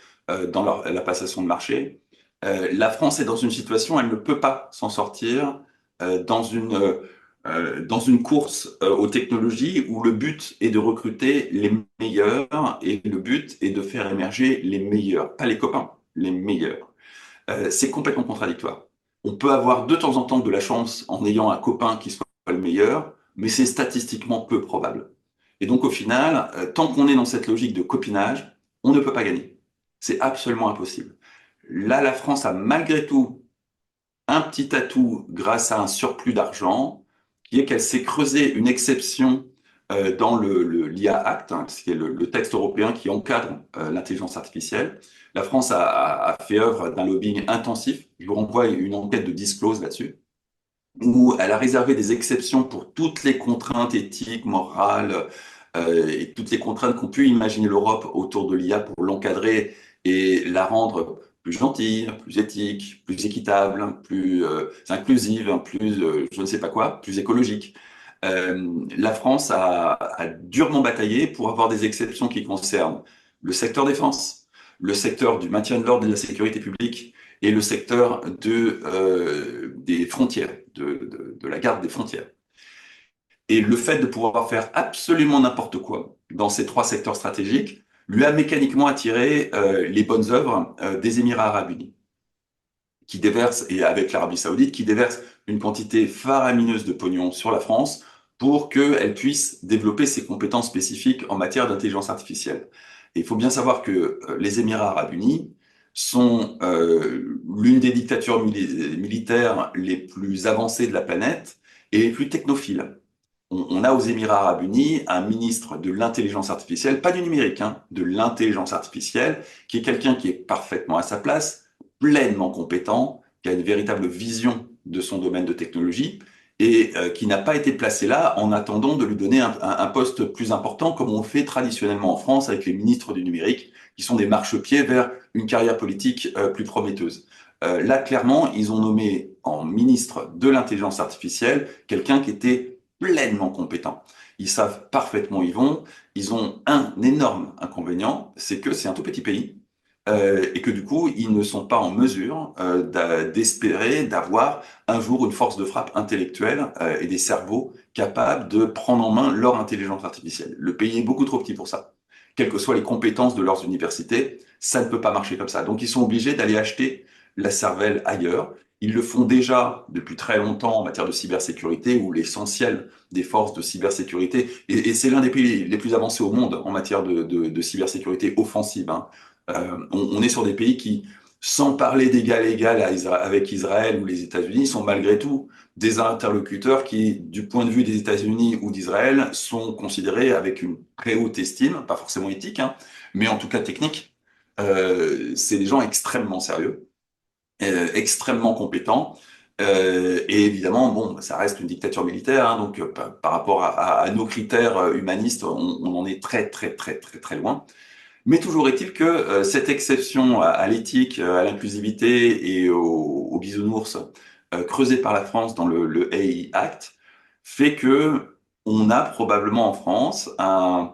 dans la passation de marché. La France est dans une situation, elle ne peut pas s'en sortir dans une course aux technologies où le but est de recruter les meilleurs et le but est de faire émerger les meilleurs, pas les copains, les meilleurs. C'est complètement contradictoire. On peut avoir de temps en temps de la chance en ayant un copain qui soit le meilleur, mais c'est statistiquement peu probable. Et donc au final, tant qu'on est dans cette logique de copinage, on ne peut pas gagner. C'est absolument impossible. Là, la France a malgré tout un petit atout grâce à un surplus d'argent, qui est qu'elle s'est creusé une exception dans l'IA Act, hein, qui est le texte européen qui encadre l'intelligence artificielle. La France a fait œuvre d'un lobbying intensif. Je vous renvoie une enquête de Disclose là-dessus, où elle a réservé des exceptions pour toutes les contraintes éthiques, morales, et toutes les contraintes qu'ont pu imaginer l'Europe autour de l'IA pour l'encadrer et la rendre plus gentille, plus éthique, plus équitable, plus inclusive, plus je ne sais pas quoi, plus écologique. La France a durement bataillé pour avoir des exceptions qui concernent le secteur défense, le secteur du maintien de l'ordre et de la sécurité publique et le secteur des frontières, de la garde des frontières. Et le fait de pouvoir faire absolument n'importe quoi dans ces trois secteurs stratégiques lui a mécaniquement attiré les bonnes œuvres des Émirats arabes unis, qui déversent, et avec l'Arabie saoudite, qui déversent une quantité faramineuse de pognon sur la France pour qu'elle puisse développer ses compétences spécifiques en matière d'intelligence artificielle. Et il faut bien savoir que les Émirats arabes unis sont l'une des dictatures militaires les plus avancées de la planète et les plus technophiles. On a aux Émirats arabes unis un ministre de l'intelligence artificielle, pas du numérique, hein, de l'intelligence artificielle, qui est quelqu'un qui est parfaitement à sa place, pleinement compétent, qui a une véritable vision de son domaine de technologie et qui n'a pas été placé là en attendant de lui donner un poste plus important, comme on fait traditionnellement en France avec les ministres du numérique, qui sont des marchepieds vers une carrière politique plus prometteuse. Là, clairement, ils ont nommé en ministre de l'intelligence artificielle quelqu'un qui était pleinement compétent. Ils savent parfaitement où ils vont. Ils ont un énorme inconvénient, c'est que c'est un tout petit pays et que du coup, ils ne sont pas en mesure d'espérer d'avoir un jour une force de frappe intellectuelle et des cerveaux capables de prendre en main leur intelligence artificielle. Le pays est beaucoup trop petit pour ça. Quelles que soient les compétences de leurs universités, ça ne peut pas marcher comme ça. Donc, ils sont obligés d'aller acheter la cervelle ailleurs. Ils le font déjà depuis très longtemps en matière de cybersécurité, où l'essentiel des forces de cybersécurité, et c'est l'un des pays les plus avancés au monde en matière de cybersécurité offensive, hein. On est sur des pays qui, sans parler d'égal à égal avec Israël ou les États-Unis, sont malgré tout des interlocuteurs qui, du point de vue des États-Unis ou d'Israël, sont considérés avec une très haute estime, pas forcément éthique, hein, mais en tout cas technique. C'est des gens extrêmement sérieux, extrêmement compétents. Et évidemment, bon, ça reste une dictature militaire, hein, donc par rapport à nos critères humanistes, on en est très, très, très, très, très loin. Mais toujours est-il que cette exception à l'éthique, à l'inclusivité et au bisounours creusée par la France dans le AI Act fait que on a probablement en France un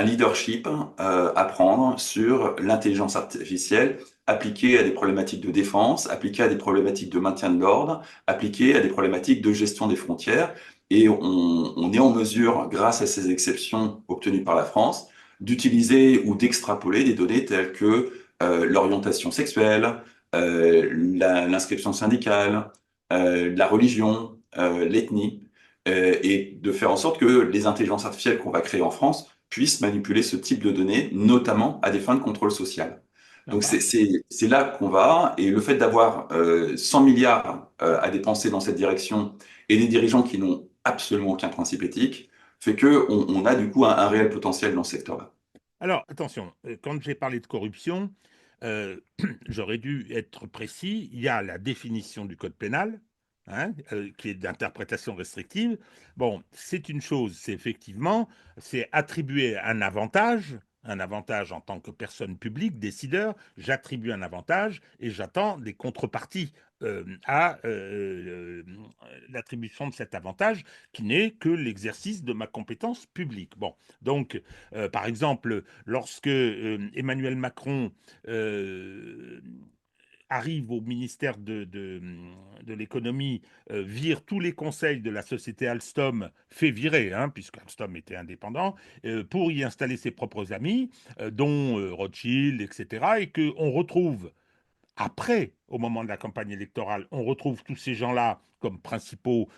leadership à prendre sur l'intelligence artificielle appliquée à des problématiques de défense, appliquée à des problématiques de maintien de l'ordre, appliquée à des problématiques de gestion des frontières. Et on est en mesure, grâce à ces exceptions obtenues par la France, d'utiliser ou d'extrapoler des données telles que l'orientation sexuelle, l'inscription syndicale, la religion, l'ethnie, et de faire en sorte que les intelligences artificielles qu'on va créer en France puissent manipuler ce type de données, notamment à des fins de contrôle social. Donc D'accord. c'est là qu'on va, et le fait d'avoir 100 milliards à dépenser dans cette direction et des dirigeants qui n'ont absolument aucun principe éthique, fait que on a du coup un réel potentiel dans ce secteur-là. Alors, attention, quand j'ai parlé de corruption, euh, j'aurais dû être précis. Il y a la définition du code pénal, hein, qui est d'interprétation restrictive. Bon, c'est une chose, c'est effectivement, c'est attribuer un avantage en tant que personne publique, décideur, j'attribue un avantage et j'attends des contreparties à l'attribution de cet avantage qui n'est que l'exercice de ma compétence publique. Bon, donc, par exemple, lorsque Emmanuel Macron euh, arrive au ministère de l'économie, vire tous les conseils de la société Alstom, fait virer, hein, puisque Alstom était indépendant, pour y installer ses propres amis, dont Rothschild, etc., et qu'on retrouve après, au moment de la campagne électorale, on retrouve tous ces gens-là comme principaux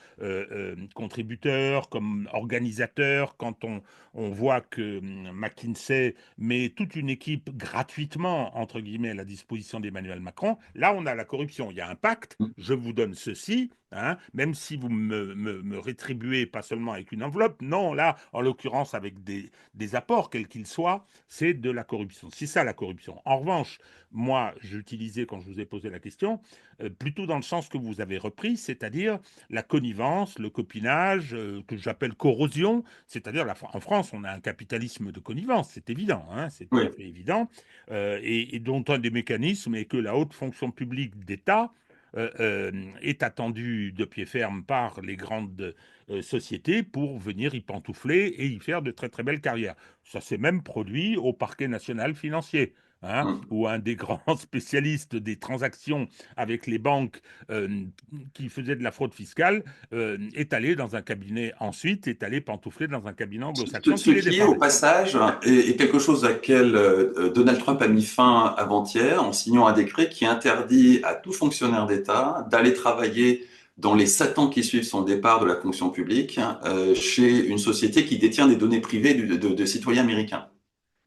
contributeurs, comme organisateurs, quand on voit que McKinsey met toute une équipe gratuitement, entre guillemets, à la disposition d'Emmanuel Macron, là on a la corruption. Il y a un pacte, je vous donne ceci, hein, même si vous me rétribuez pas seulement avec une enveloppe, non, là, en l'occurrence, avec des apports, quels qu'ils soient, c'est de la corruption. C'est ça la corruption. En revanche, moi, j'utilisais, quand je vous ai posé la question, plutôt dans le sens que vous avez repris, c'est-à-dire la connivence, le copinage, que j'appelle corrosion, c'est-à-dire en France, on a un capitalisme de connivence, c'est évident, hein, c'est tout à Oui. fait évident, et dont un des mécanismes est que la haute fonction publique d'État est attendue de pied ferme par les grandes sociétés pour venir y pantoufler et y faire de très très belles carrières. Ça s'est même produit au parquet national financier, hein, Mm. où un des grands spécialistes des transactions avec les banques qui faisaient de la fraude fiscale est allé pantoufler dans un cabinet anglo-saxon Ce qui les qui est, au défendait. passage, est quelque chose à laquelle Donald Trump a mis fin avant-hier en signant un décret qui interdit à tout fonctionnaire d'État d'aller travailler dans les 7 ans qui suivent son départ de la fonction publique chez une société qui détient des données privées de citoyens américains.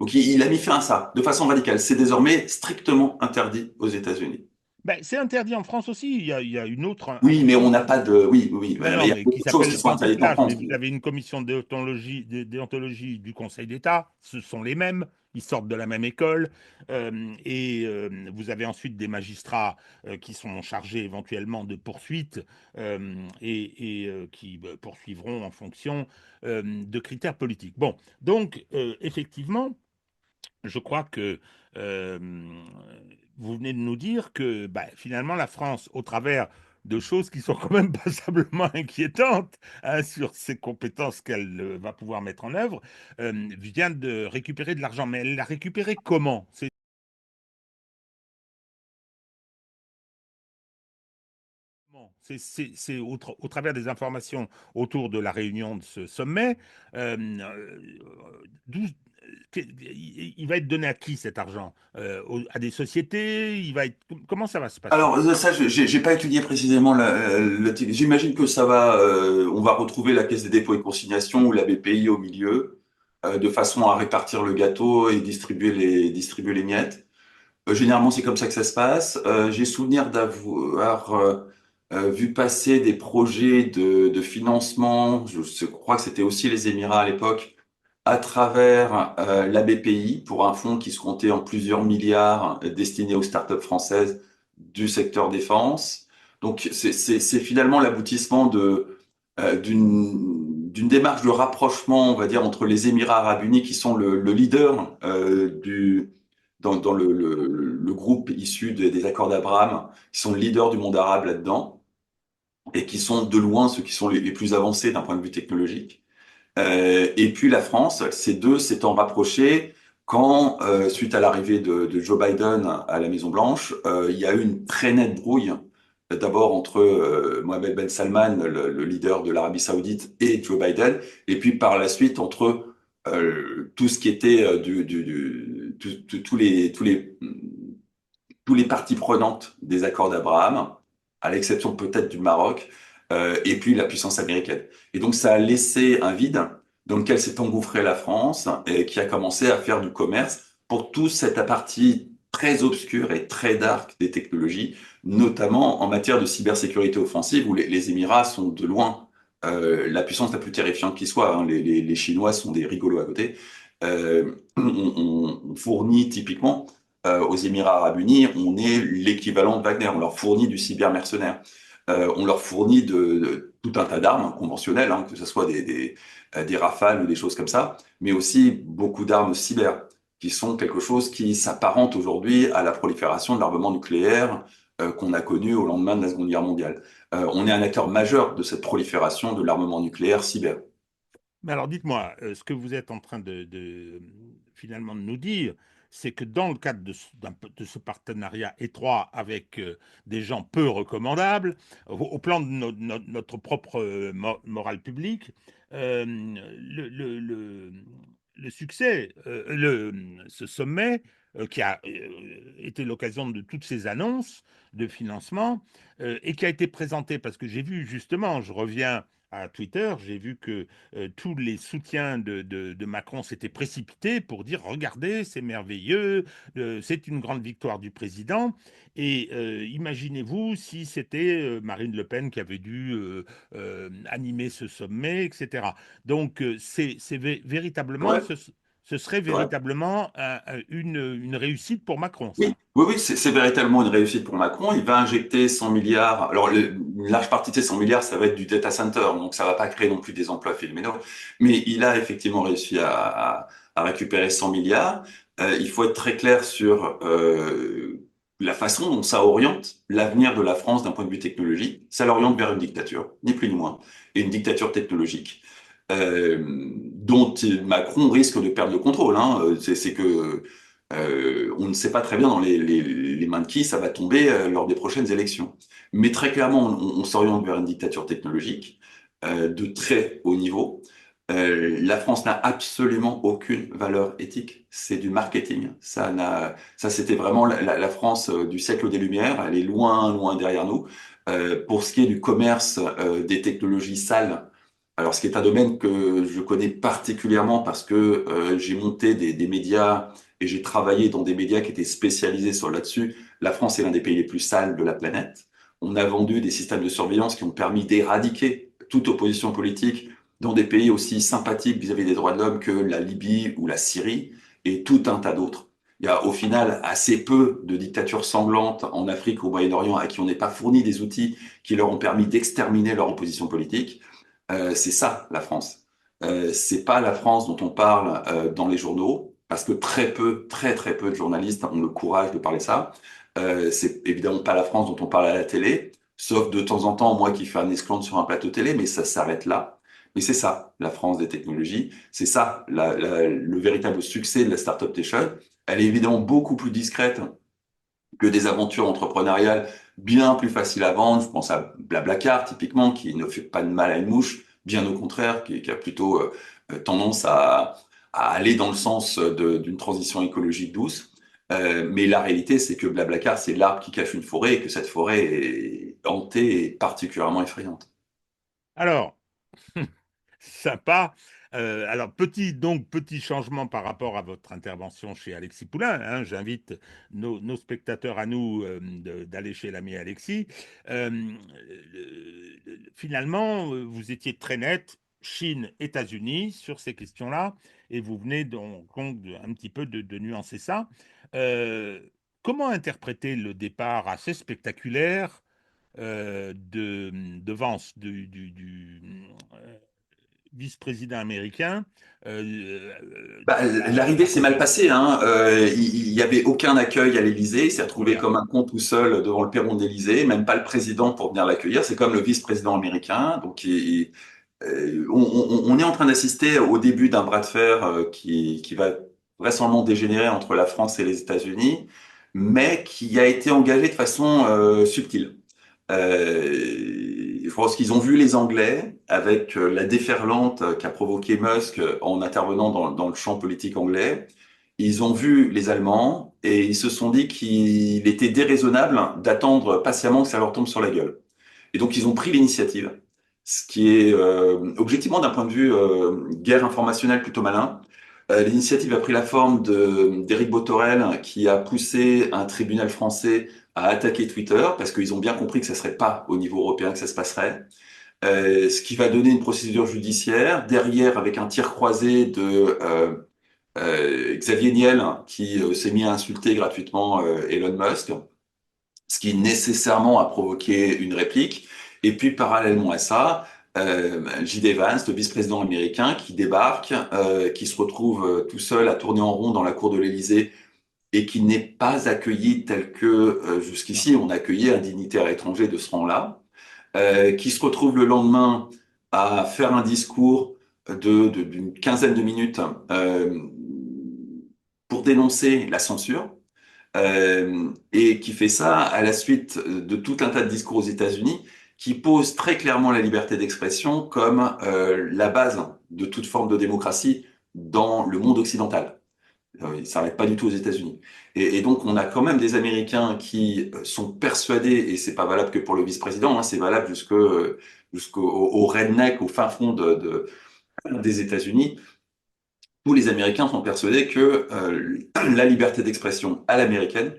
Donc il a mis fin à ça de façon radicale. C'est désormais strictement interdit aux États-Unis. Ben, c'est interdit en France aussi. Il y a une autre. Oui, mais on n'a pas de... Oui, oui, oui, Ben mais non, il y a mais qui beaucoup de choses qui s'appelle sont interdites en pantouflage. Mais France. vous avez une commission de déontologie du Conseil d'État. Ce sont les mêmes. Ils sortent de la même école. Vous avez ensuite des magistrats qui sont chargés éventuellement de poursuites qui poursuivront en fonction de critères politiques. Bon, donc effectivement, je crois que euh, vous venez de nous dire que bah, finalement la France, au travers de choses qui sont quand même passablement inquiétantes, hein, sur ses compétences qu'elle va pouvoir mettre en œuvre, vient de récupérer de l'argent. Mais elle l'a récupéré comment? C'est Bon, c'est au travers des informations autour de la réunion de ce sommet, d'où- il va être donné à qui cet argent? À des sociétés? Comment ça va se passer? Alors ça, j'ai pas étudié précisément j'imagine que ça va, on va retrouver la Caisse des dépôts et consignations ou la BPI au milieu, de façon à répartir le gâteau et distribuer les miettes. Généralement, c'est comme ça que ça se passe. J'ai souvenir d'avoir vu passer des projets de financement. Je crois que c'était aussi les Émirats à l'époque, à travers la BPI pour un fonds qui se comptait en plusieurs milliards destiné aux startups françaises du secteur défense. Donc, c'est finalement l'aboutissement d'une démarche de rapprochement, on va dire, entre les Émirats arabes unis qui sont le leader dans le groupe issu des accords d'Abraham, qui sont le leader du monde arabe là-dedans et qui sont de loin ceux qui sont les plus avancés d'un point de vue technologique. Et puis la France, ces deux s'étant rapprochés quand, suite à l'arrivée de Joe Biden à la Maison Blanche, il y a eu une très nette brouille. D'abord entre Mohamed Ben Salman, le leader de l'Arabie Saoudite, et Joe Biden, et puis par la suite entre tout ce qui était tous les parties prenantes des accords d'Abraham, à l'exception peut-être du Maroc, et puis la puissance américaine. Et donc ça a laissé un vide dans lequel s'est engouffrée la France et qui a commencé à faire du commerce pour toute cette partie très obscure et très dark des technologies, notamment en matière de cybersécurité offensive, où les Émirats sont de loin la puissance la plus terrifiante qui soit. Hein. Les Chinois sont des rigolos à côté. On fournit typiquement aux Émirats arabes unis, on est l'équivalent de Wagner. On leur fournit du cybermercenaire. On leur fournit tout un tas d'armes conventionnelles, hein, que ce soit des rafales ou des choses comme ça, mais aussi beaucoup d'armes cyber, qui sont quelque chose qui s'apparente aujourd'hui à la prolifération de l'armement nucléaire qu'on a connu au lendemain de la Seconde Guerre mondiale. On est un acteur majeur de cette prolifération de l'armement nucléaire cyber. Mais alors dites-moi, ce que vous êtes en train finalement de nous dire, c'est que dans le cadre de ce partenariat étroit avec des gens peu recommandables, au plan de notre propre morale publique, le succès, ce sommet qui a été l'occasion de toutes ces annonces de financement et qui a été présenté, parce que j'ai vu justement, je reviens à Twitter, j'ai vu que tous les soutiens de Macron s'étaient précipités pour dire regardez, c'est merveilleux, c'est une grande victoire du président. Et imaginez-vous si c'était Marine Le Pen qui avait dû animer ce sommet, etc. Donc véritablement, Ouais, ce serait c'est vrai. véritablement une réussite pour Macron, Oui, ça. oui, oui, c'est véritablement une réussite pour Macron. Il va injecter 100 milliards. Alors, une large partie de ces 100 milliards, ça va être du data center, donc ça va pas créer non plus des emplois phénoménaux. Mais il a effectivement réussi à récupérer 100 milliards. Il faut être très clair sur la façon dont ça oriente l'avenir de la France d'un point de vue technologique. Ça l'oriente vers une dictature, ni plus ni moins, et une dictature technologique. Dont Macron risque de perdre le contrôle. Hein. C'est que on ne sait pas très bien dans les mains de qui ça va tomber lors des prochaines élections. Mais très clairement, on s'oriente vers une dictature technologique de très haut niveau. La France n'a absolument aucune valeur éthique. C'est du marketing. Ça c'était vraiment la France du siècle des Lumières. Elle est loin, loin derrière nous. Pour ce qui est du commerce des technologies sales, alors ce qui est un domaine que je connais particulièrement parce que j'ai monté des médias et j'ai travaillé dans des médias qui étaient spécialisés sur là-dessus. La France est l'un des pays les plus sales de la planète. On a vendu des systèmes de surveillance qui ont permis d'éradiquer toute opposition politique dans des pays aussi sympathiques vis-à-vis des droits de l'homme que la Libye ou la Syrie et tout un tas d'autres. Il y a au final assez peu de dictatures sanglantes en Afrique ou au Moyen-Orient à qui on n'ait pas fourni des outils qui leur ont permis d'exterminer leur opposition politique. C'est ça la France. C'est pas la France dont on parle dans les journaux, parce que très peu, très très peu de journalistes ont le courage de parler ça. C'est évidemment pas la France dont on parle à la télé, sauf de temps en temps moi qui fais un esclandre sur un plateau télé, mais ça s'arrête là. Mais c'est ça la France des technologies, c'est ça le véritable succès de la Startup Nation. Elle est évidemment beaucoup plus discrète que des aventures entrepreneuriales bien plus facile à vendre. Je pense à Blablacar, typiquement, qui ne fait pas de mal à une mouche, bien au contraire, qui a plutôt tendance à aller dans le sens d'une transition écologique douce. Mais la réalité, c'est que Blablacar, c'est l'arbre qui cache une forêt et que cette forêt est hantée et particulièrement effrayante. Alors, sympa. Alors, petit changement par rapport à votre intervention chez Alexis Poulain, hein. J'invite nos spectateurs à nous d'aller chez l'ami Alexis. Finalement, vous étiez très net, Chine, États-Unis, sur ces questions-là, et vous venez donc un petit peu de nuancer ça. Euh, Comment interpréter le départ assez spectaculaire de Vance, vice-président américain, Bah, l'arrivée s'est mal passée, hein. Il y avait aucun accueil à l'Élysée. Il s'est retrouvé voilà. comme un con tout seul devant le perron de l'Élysée, même pas le président pour venir l'accueillir. C'est comme le vice-président américain. Donc, on est en train d'assister au début d'un bras de fer qui va vraisemblablement dégénérer entre la France et les États-Unis, mais qui a été engagé de façon subtile. Je pense qu'ils ont vu les Anglais avec la déferlante qu'a provoqué Musk en intervenant dans le champ politique anglais. Ils ont vu les Allemands et ils se sont dit qu'il était déraisonnable d'attendre patiemment que ça leur tombe sur la gueule. Et donc ils ont pris l'initiative, ce qui est objectivement d'un point de vue guerre informationnelle plutôt malin. L'initiative a pris la forme d'Éric Bothorel qui a poussé un tribunal français à attaquer Twitter parce qu'ils ont bien compris que ça serait pas au niveau européen que ça se passerait. Ce qui va donner une procédure judiciaire derrière avec un tir croisé de Xavier Niel qui s'est mis à insulter gratuitement Elon Musk, ce qui nécessairement a provoqué une réplique. Et puis parallèlement à ça, J.D. Vance, le vice-président américain, qui débarque, qui se retrouve tout seul à tourner en rond dans la cour de l'Élysée et qui n'est pas accueilli tel que jusqu'ici on accueillait un dignitaire étranger de ce rang-là, qui se retrouve le lendemain à faire un discours d'une quinzaine de minutes pour dénoncer la censure, et qui fait ça à la suite de tout un tas de discours aux États-Unis qui posent très clairement la liberté d'expression comme la base de toute forme de démocratie dans le monde occidental. Il ne s'arrête pas du tout aux États-Unis. Et donc, on a quand même des Américains qui sont persuadés, et c'est pas valable que pour le vice-président, hein, c'est valable jusqu'au redneck, au fin fond des États-Unis. Tous les Américains sont persuadés que la liberté d'expression à l'américaine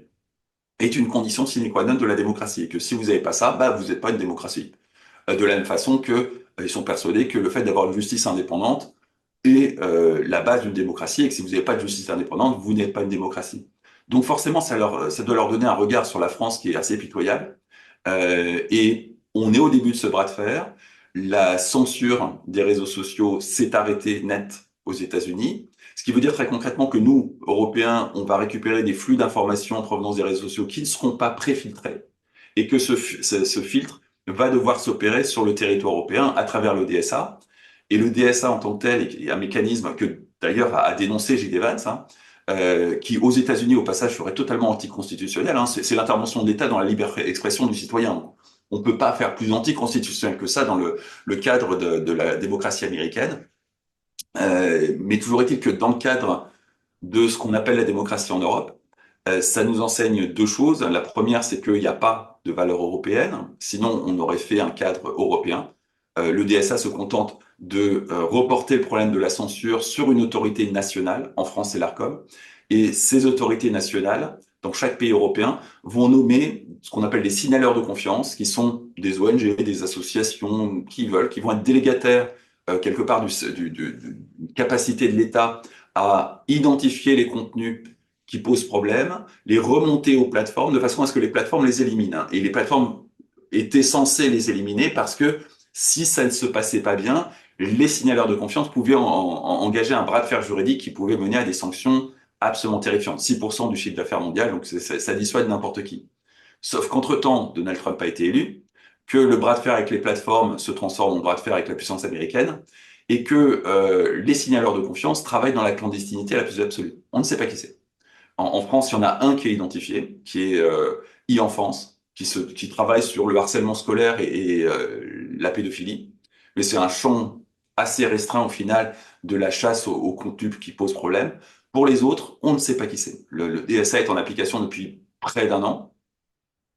est une condition sine qua non de la démocratie, et que si vous n'avez pas ça, bah, vous n'êtes pas une démocratie. De la même façon que ils sont persuadés que le fait d'avoir une justice indépendante est la base d'une démocratie, et que si vous n'avez pas de justice indépendante, vous n'êtes pas une démocratie. Donc forcément, ça doit leur donner un regard sur la France qui est assez pitoyable. Et on est au début de ce bras de fer. La censure des réseaux sociaux s'est arrêtée net aux États-Unis, ce qui veut dire très concrètement que nous, Européens, on va récupérer des flux d'informations en provenance des réseaux sociaux qui ne seront pas préfiltrés, et que ce filtre va devoir s'opérer sur le territoire européen à travers le DSA. Et le DSA en tant que tel est un mécanisme que d'ailleurs a dénoncé J.D. Vance, hein, qui aux États-Unis au passage serait totalement anticonstitutionnel. Hein. C'est l'intervention de l'État dans la libre expression du citoyen. On ne peut pas faire plus anticonstitutionnel que ça dans le cadre de la démocratie américaine. Mais toujours est-il que dans le cadre de ce qu'on appelle la démocratie en Europe, ça nous enseigne deux choses. La première, c'est qu'il n'y a pas de valeur européenne, sinon on aurait fait un cadre européen. Le DSA se contente de reporter le problème de la censure sur une autorité nationale, en France c'est l'ARCOM, et ces autorités nationales, dans chaque pays européen, vont nommer ce qu'on appelle des signaleurs de confiance, qui sont des ONG, des associations qui vont être délégataires quelque part d'une capacité de l'État à identifier les contenus qui posent problème, les remonter aux plateformes de façon à ce que les plateformes les éliminent, hein. Et les plateformes étaient censées les éliminer parce que si ça ne se passait pas bien, les signaleurs de confiance pouvaient engager un bras de fer juridique qui pouvait mener à des sanctions absolument terrifiantes. 6% du chiffre d'affaires mondial, donc ça dissuade n'importe qui. Sauf qu'entre-temps, Donald Trump a été élu, que le bras de fer avec les plateformes se transforme en bras de fer avec la puissance américaine, et que les signaleurs de confiance travaillent dans la clandestinité la plus absolue. On ne sait pas qui c'est. En France, il y en a un qui est identifié, qui est e-Enfance, qui travaille sur le harcèlement scolaire et la pédophilie. Mais c'est un champ assez restreint au final de la chasse au contenu qui pose problème. Pour les autres, on ne sait pas qui c'est. Le DSA est en application depuis près d'un an.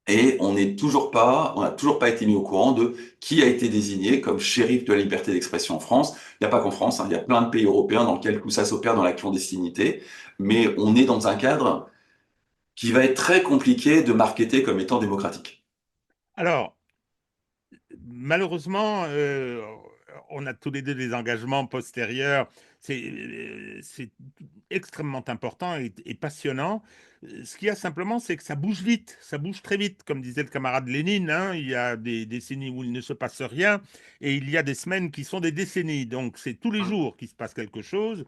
Et on n'a toujours pas été mis au courant de qui a été désigné comme shérif de la liberté d'expression en France. Il n'y a pas qu'en France, hein, il y a plein de pays européens dans lesquels tout ça s'opère dans la clandestinité, mais on est dans un cadre qui va être très compliqué de marketer comme étant démocratique. Alors, malheureusement, on a tous les deux des engagements postérieurs. C'est extrêmement important et passionnant. Ce qu'il y a simplement, c'est que ça bouge vite, ça bouge très vite. Comme disait le camarade Lénine, hein, il y a des décennies où il ne se passe rien et il y a des semaines qui sont des décennies. Donc, c'est tous les jours qu'il se passe quelque chose.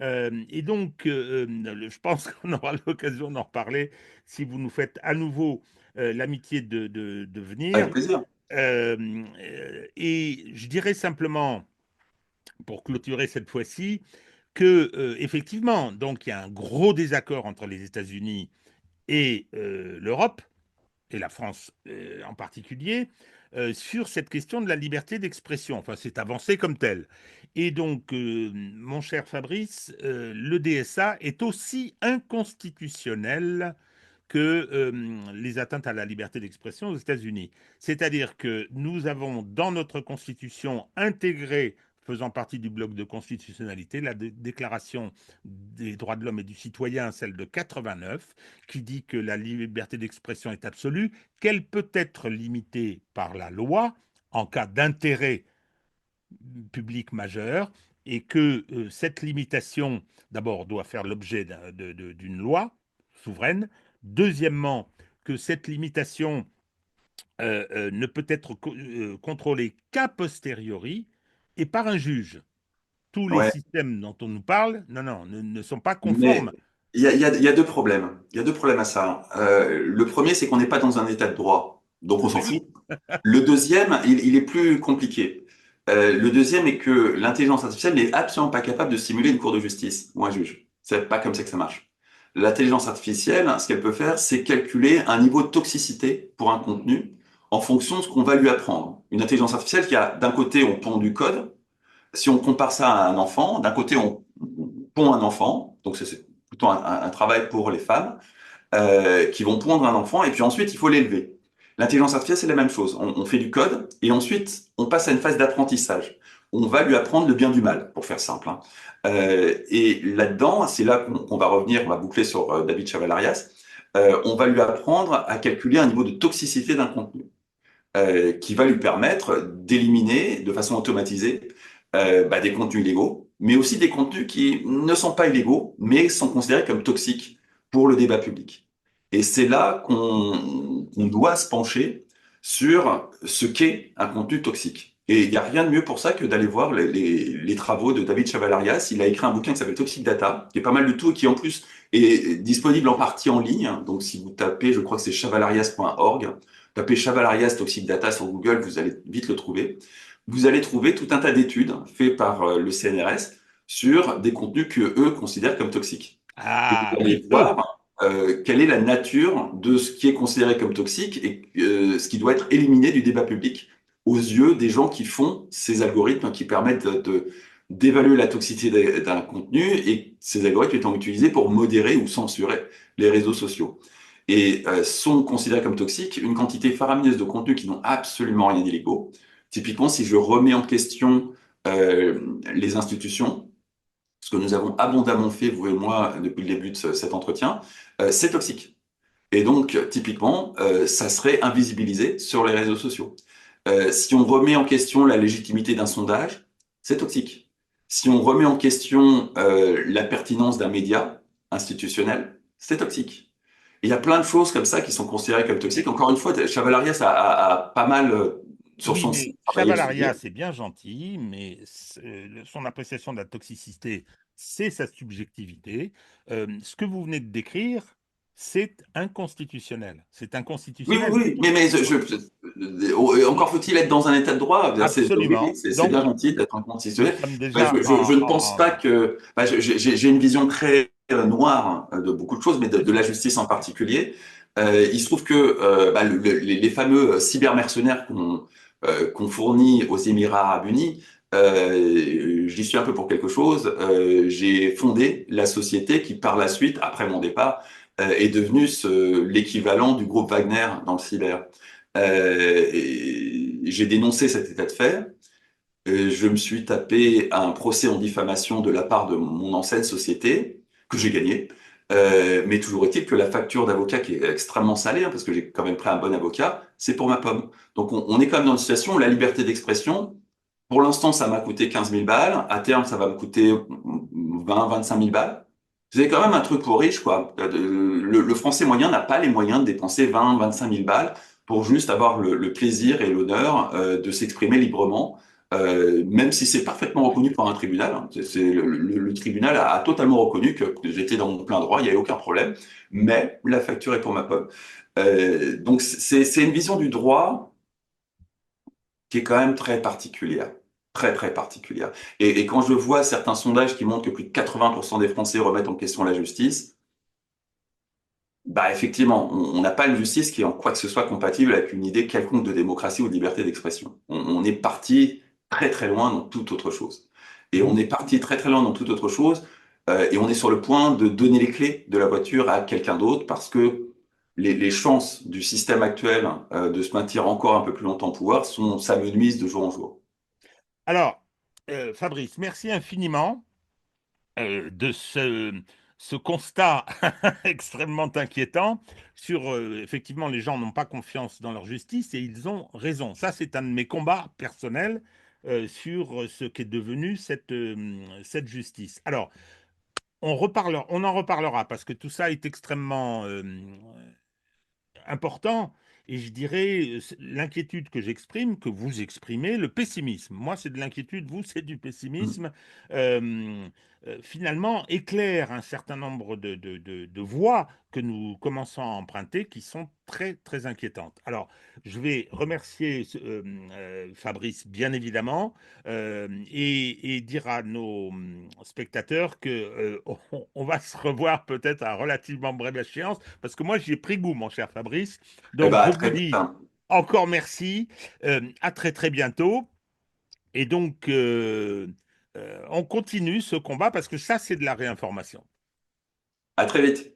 Et donc, je pense qu'on aura l'occasion d'en reparler si vous nous faites à nouveau l'amitié de venir. Avec plaisir. Et je dirais simplement, pour clôturer cette fois-ci, que effectivement, donc il y a un gros désaccord entre les États-Unis et l'Europe, et la France en particulier, sur cette question de la liberté d'expression. Enfin, c'est avancé comme tel. Et donc, mon cher Fabrice, le DSA est aussi inconstitutionnel que les atteintes à la liberté d'expression aux États-Unis. C'est-à-dire que nous avons dans notre Constitution intégré, faisant partie du bloc de constitutionnalité, la Déclaration des droits de l'homme et du citoyen, celle de 89, qui dit que la liberté d'expression est absolue, qu'elle peut être limitée par la loi en cas d'intérêt public majeur, et que cette limitation, d'abord, doit faire l'objet d'une loi souveraine. Deuxièmement, que cette limitation ne peut être contrôlée qu'a posteriori et par un juge. Tous les Ouais. systèmes dont on nous parle, non, non, ne sont pas Mais conformes. il y a deux problèmes. Il y a deux problèmes à ça. Le premier, c'est qu'on n'est pas dans un état de droit, donc on s'en Mais fout. oui, Le deuxième, il est plus compliqué. Le deuxième est que l'intelligence artificielle n'est absolument pas capable de simuler une cour de justice ou un juge. C'est pas comme ça que ça marche. L'intelligence artificielle, ce qu'elle peut faire, c'est calculer un niveau de toxicité pour un contenu en fonction de ce qu'on va lui apprendre. Une intelligence artificielle qui a, d'un côté, on pond du code. Si on compare ça à un enfant, d'un côté, on pond un enfant. Donc, c'est plutôt un travail pour les femmes qui vont pondre un enfant et puis ensuite il faut l'élever. L'intelligence artificielle, c'est la même chose. On fait du code et ensuite on passe à une phase d'apprentissage. On va lui apprendre le bien du mal, pour faire simple, hein. Et là-dedans, c'est là qu'on va revenir, on va boucler sur David Chavalarias. On va lui apprendre à calculer un niveau de toxicité d'un contenu qui va lui permettre d'éliminer de façon automatisée des contenus illégaux, mais aussi des contenus qui ne sont pas illégaux, mais sont considérés comme toxiques pour le débat public. Et c'est là qu'on doit se pencher sur ce qu'est un contenu toxique. Et il n'y a rien de mieux pour ça que d'aller voir les travaux de David Chavalarias. Il a écrit un bouquin qui s'appelle Toxic Data, qui est pas mal du tout et qui en plus est disponible en partie en ligne. Donc si vous tapez, je crois que c'est chavalarias.org, tapez Chavalarias Toxic Data sur Google, vous allez vite le trouver. Vous allez trouver tout un tas d'études faites par le CNRS sur des contenus que eux considèrent comme toxiques. Et ah vous oui, allez voir quelle est la nature de ce qui est considéré comme toxique et ce qui doit être éliminé du débat public aux yeux des gens qui font ces algorithmes qui permettent d'évaluer la toxicité d'un contenu et ces algorithmes étant utilisés pour modérer ou censurer les réseaux sociaux. Et sont considérés comme toxiques une quantité faramineuse de contenus qui n'ont absolument rien d'illégaux. Typiquement, si je remets en question les institutions, ce que nous avons abondamment fait, vous et moi, depuis le début de cet entretien, c'est toxique. Et donc, typiquement, ça serait invisibilisé sur les réseaux sociaux. Si on remet en question la légitimité d'un sondage, c'est toxique. Si on remet en question la pertinence d'un média institutionnel, c'est toxique. Et il y a plein de choses comme ça qui sont considérées comme toxiques. Encore une fois, Chavalarias a pas mal sur oui, son mais site travaillé le Chavalaria, sujet. c'est bien gentil, mais son appréciation de la toxicité, c'est sa subjectivité. Ce que vous venez de décrire, c'est inconstitutionnel. C'est Oui, oui, inconstitutionnel. oui, mais encore faut-il être dans un état de droit. Oui, Absolument. c'est bien Donc, gentil d'être un nous constitutionnel. sommes Mais déjà je ne pense pas que. J'ai une vision très noire de beaucoup de choses, mais de la justice en particulier. Il se trouve que les fameux cybermercenaires qu'on fournit aux Émirats Arabes Unis, j'y suis un peu pour quelque chose. J'ai fondé la société qui, par la suite, après mon départ, est devenue l'équivalent du groupe Wagner dans le cyber. Et j'ai dénoncé cet état de fait. Je me suis tapé un procès en diffamation de la part de mon ancienne société, que j'ai gagné. Mais toujours est-il que la facture d'avocat, qui est extrêmement salée, hein, parce que j'ai quand même pris un bon avocat, c'est pour ma pomme. Donc on est quand même dans une situation où la liberté d'expression, pour l'instant, ça m'a coûté 15 000 balles. À terme, ça va me coûter 20-25 000 balles. C'est quand même un truc pour riche, quoi. Le Français moyen n'a pas les moyens de dépenser 20-25 000 balles pour juste avoir le plaisir et l'honneur de s'exprimer librement, même si c'est parfaitement reconnu par un tribunal. Hein. Le tribunal a totalement reconnu que j'étais dans mon plein droit, il n'y avait aucun problème, mais la facture est pour ma pomme. Donc c'est une vision du droit qui est quand même très particulière. Très, très particulière. Et quand je vois certains sondages qui montrent que plus de 80% des Français remettent en question la justice, bah effectivement, on n'a pas une justice qui est en quoi que ce soit compatible avec une idée quelconque de démocratie ou de liberté d'expression. On est parti très très loin dans toute autre chose. Et on est parti très très loin dans toute autre chose, et on est sur le point de donner les clés de la voiture à quelqu'un d'autre parce que les chances du système actuel de se maintenir encore un peu plus longtemps au pouvoir s'amenuisent de jour en jour. Alors, Fabrice, merci infiniment de ce constat extrêmement inquiétant sur, effectivement, les gens n'ont pas confiance dans leur justice et ils ont raison. Ça, c'est un de mes combats personnels sur ce qu'est devenu cette justice. Alors, on en reparlera parce que tout ça est extrêmement important. Et je dirais l'inquiétude que j'exprime, que vous exprimez, le pessimisme. Moi, c'est de l'inquiétude, vous, c'est du Mm. pessimisme. Finalement, éclaire un certain nombre de voies que nous commençons à emprunter qui sont très, très inquiétantes. Alors, je vais remercier Fabrice, bien évidemment, et dire à nos spectateurs que on va se revoir peut-être à relativement brève échéance, parce que moi, j'y ai pris goût, mon cher Fabrice. Eh ben, Donc, à je vous très vite, dis hein. encore merci, à très très bientôt. Et donc, on continue ce combat parce que ça, c'est de la réinformation. À très vite.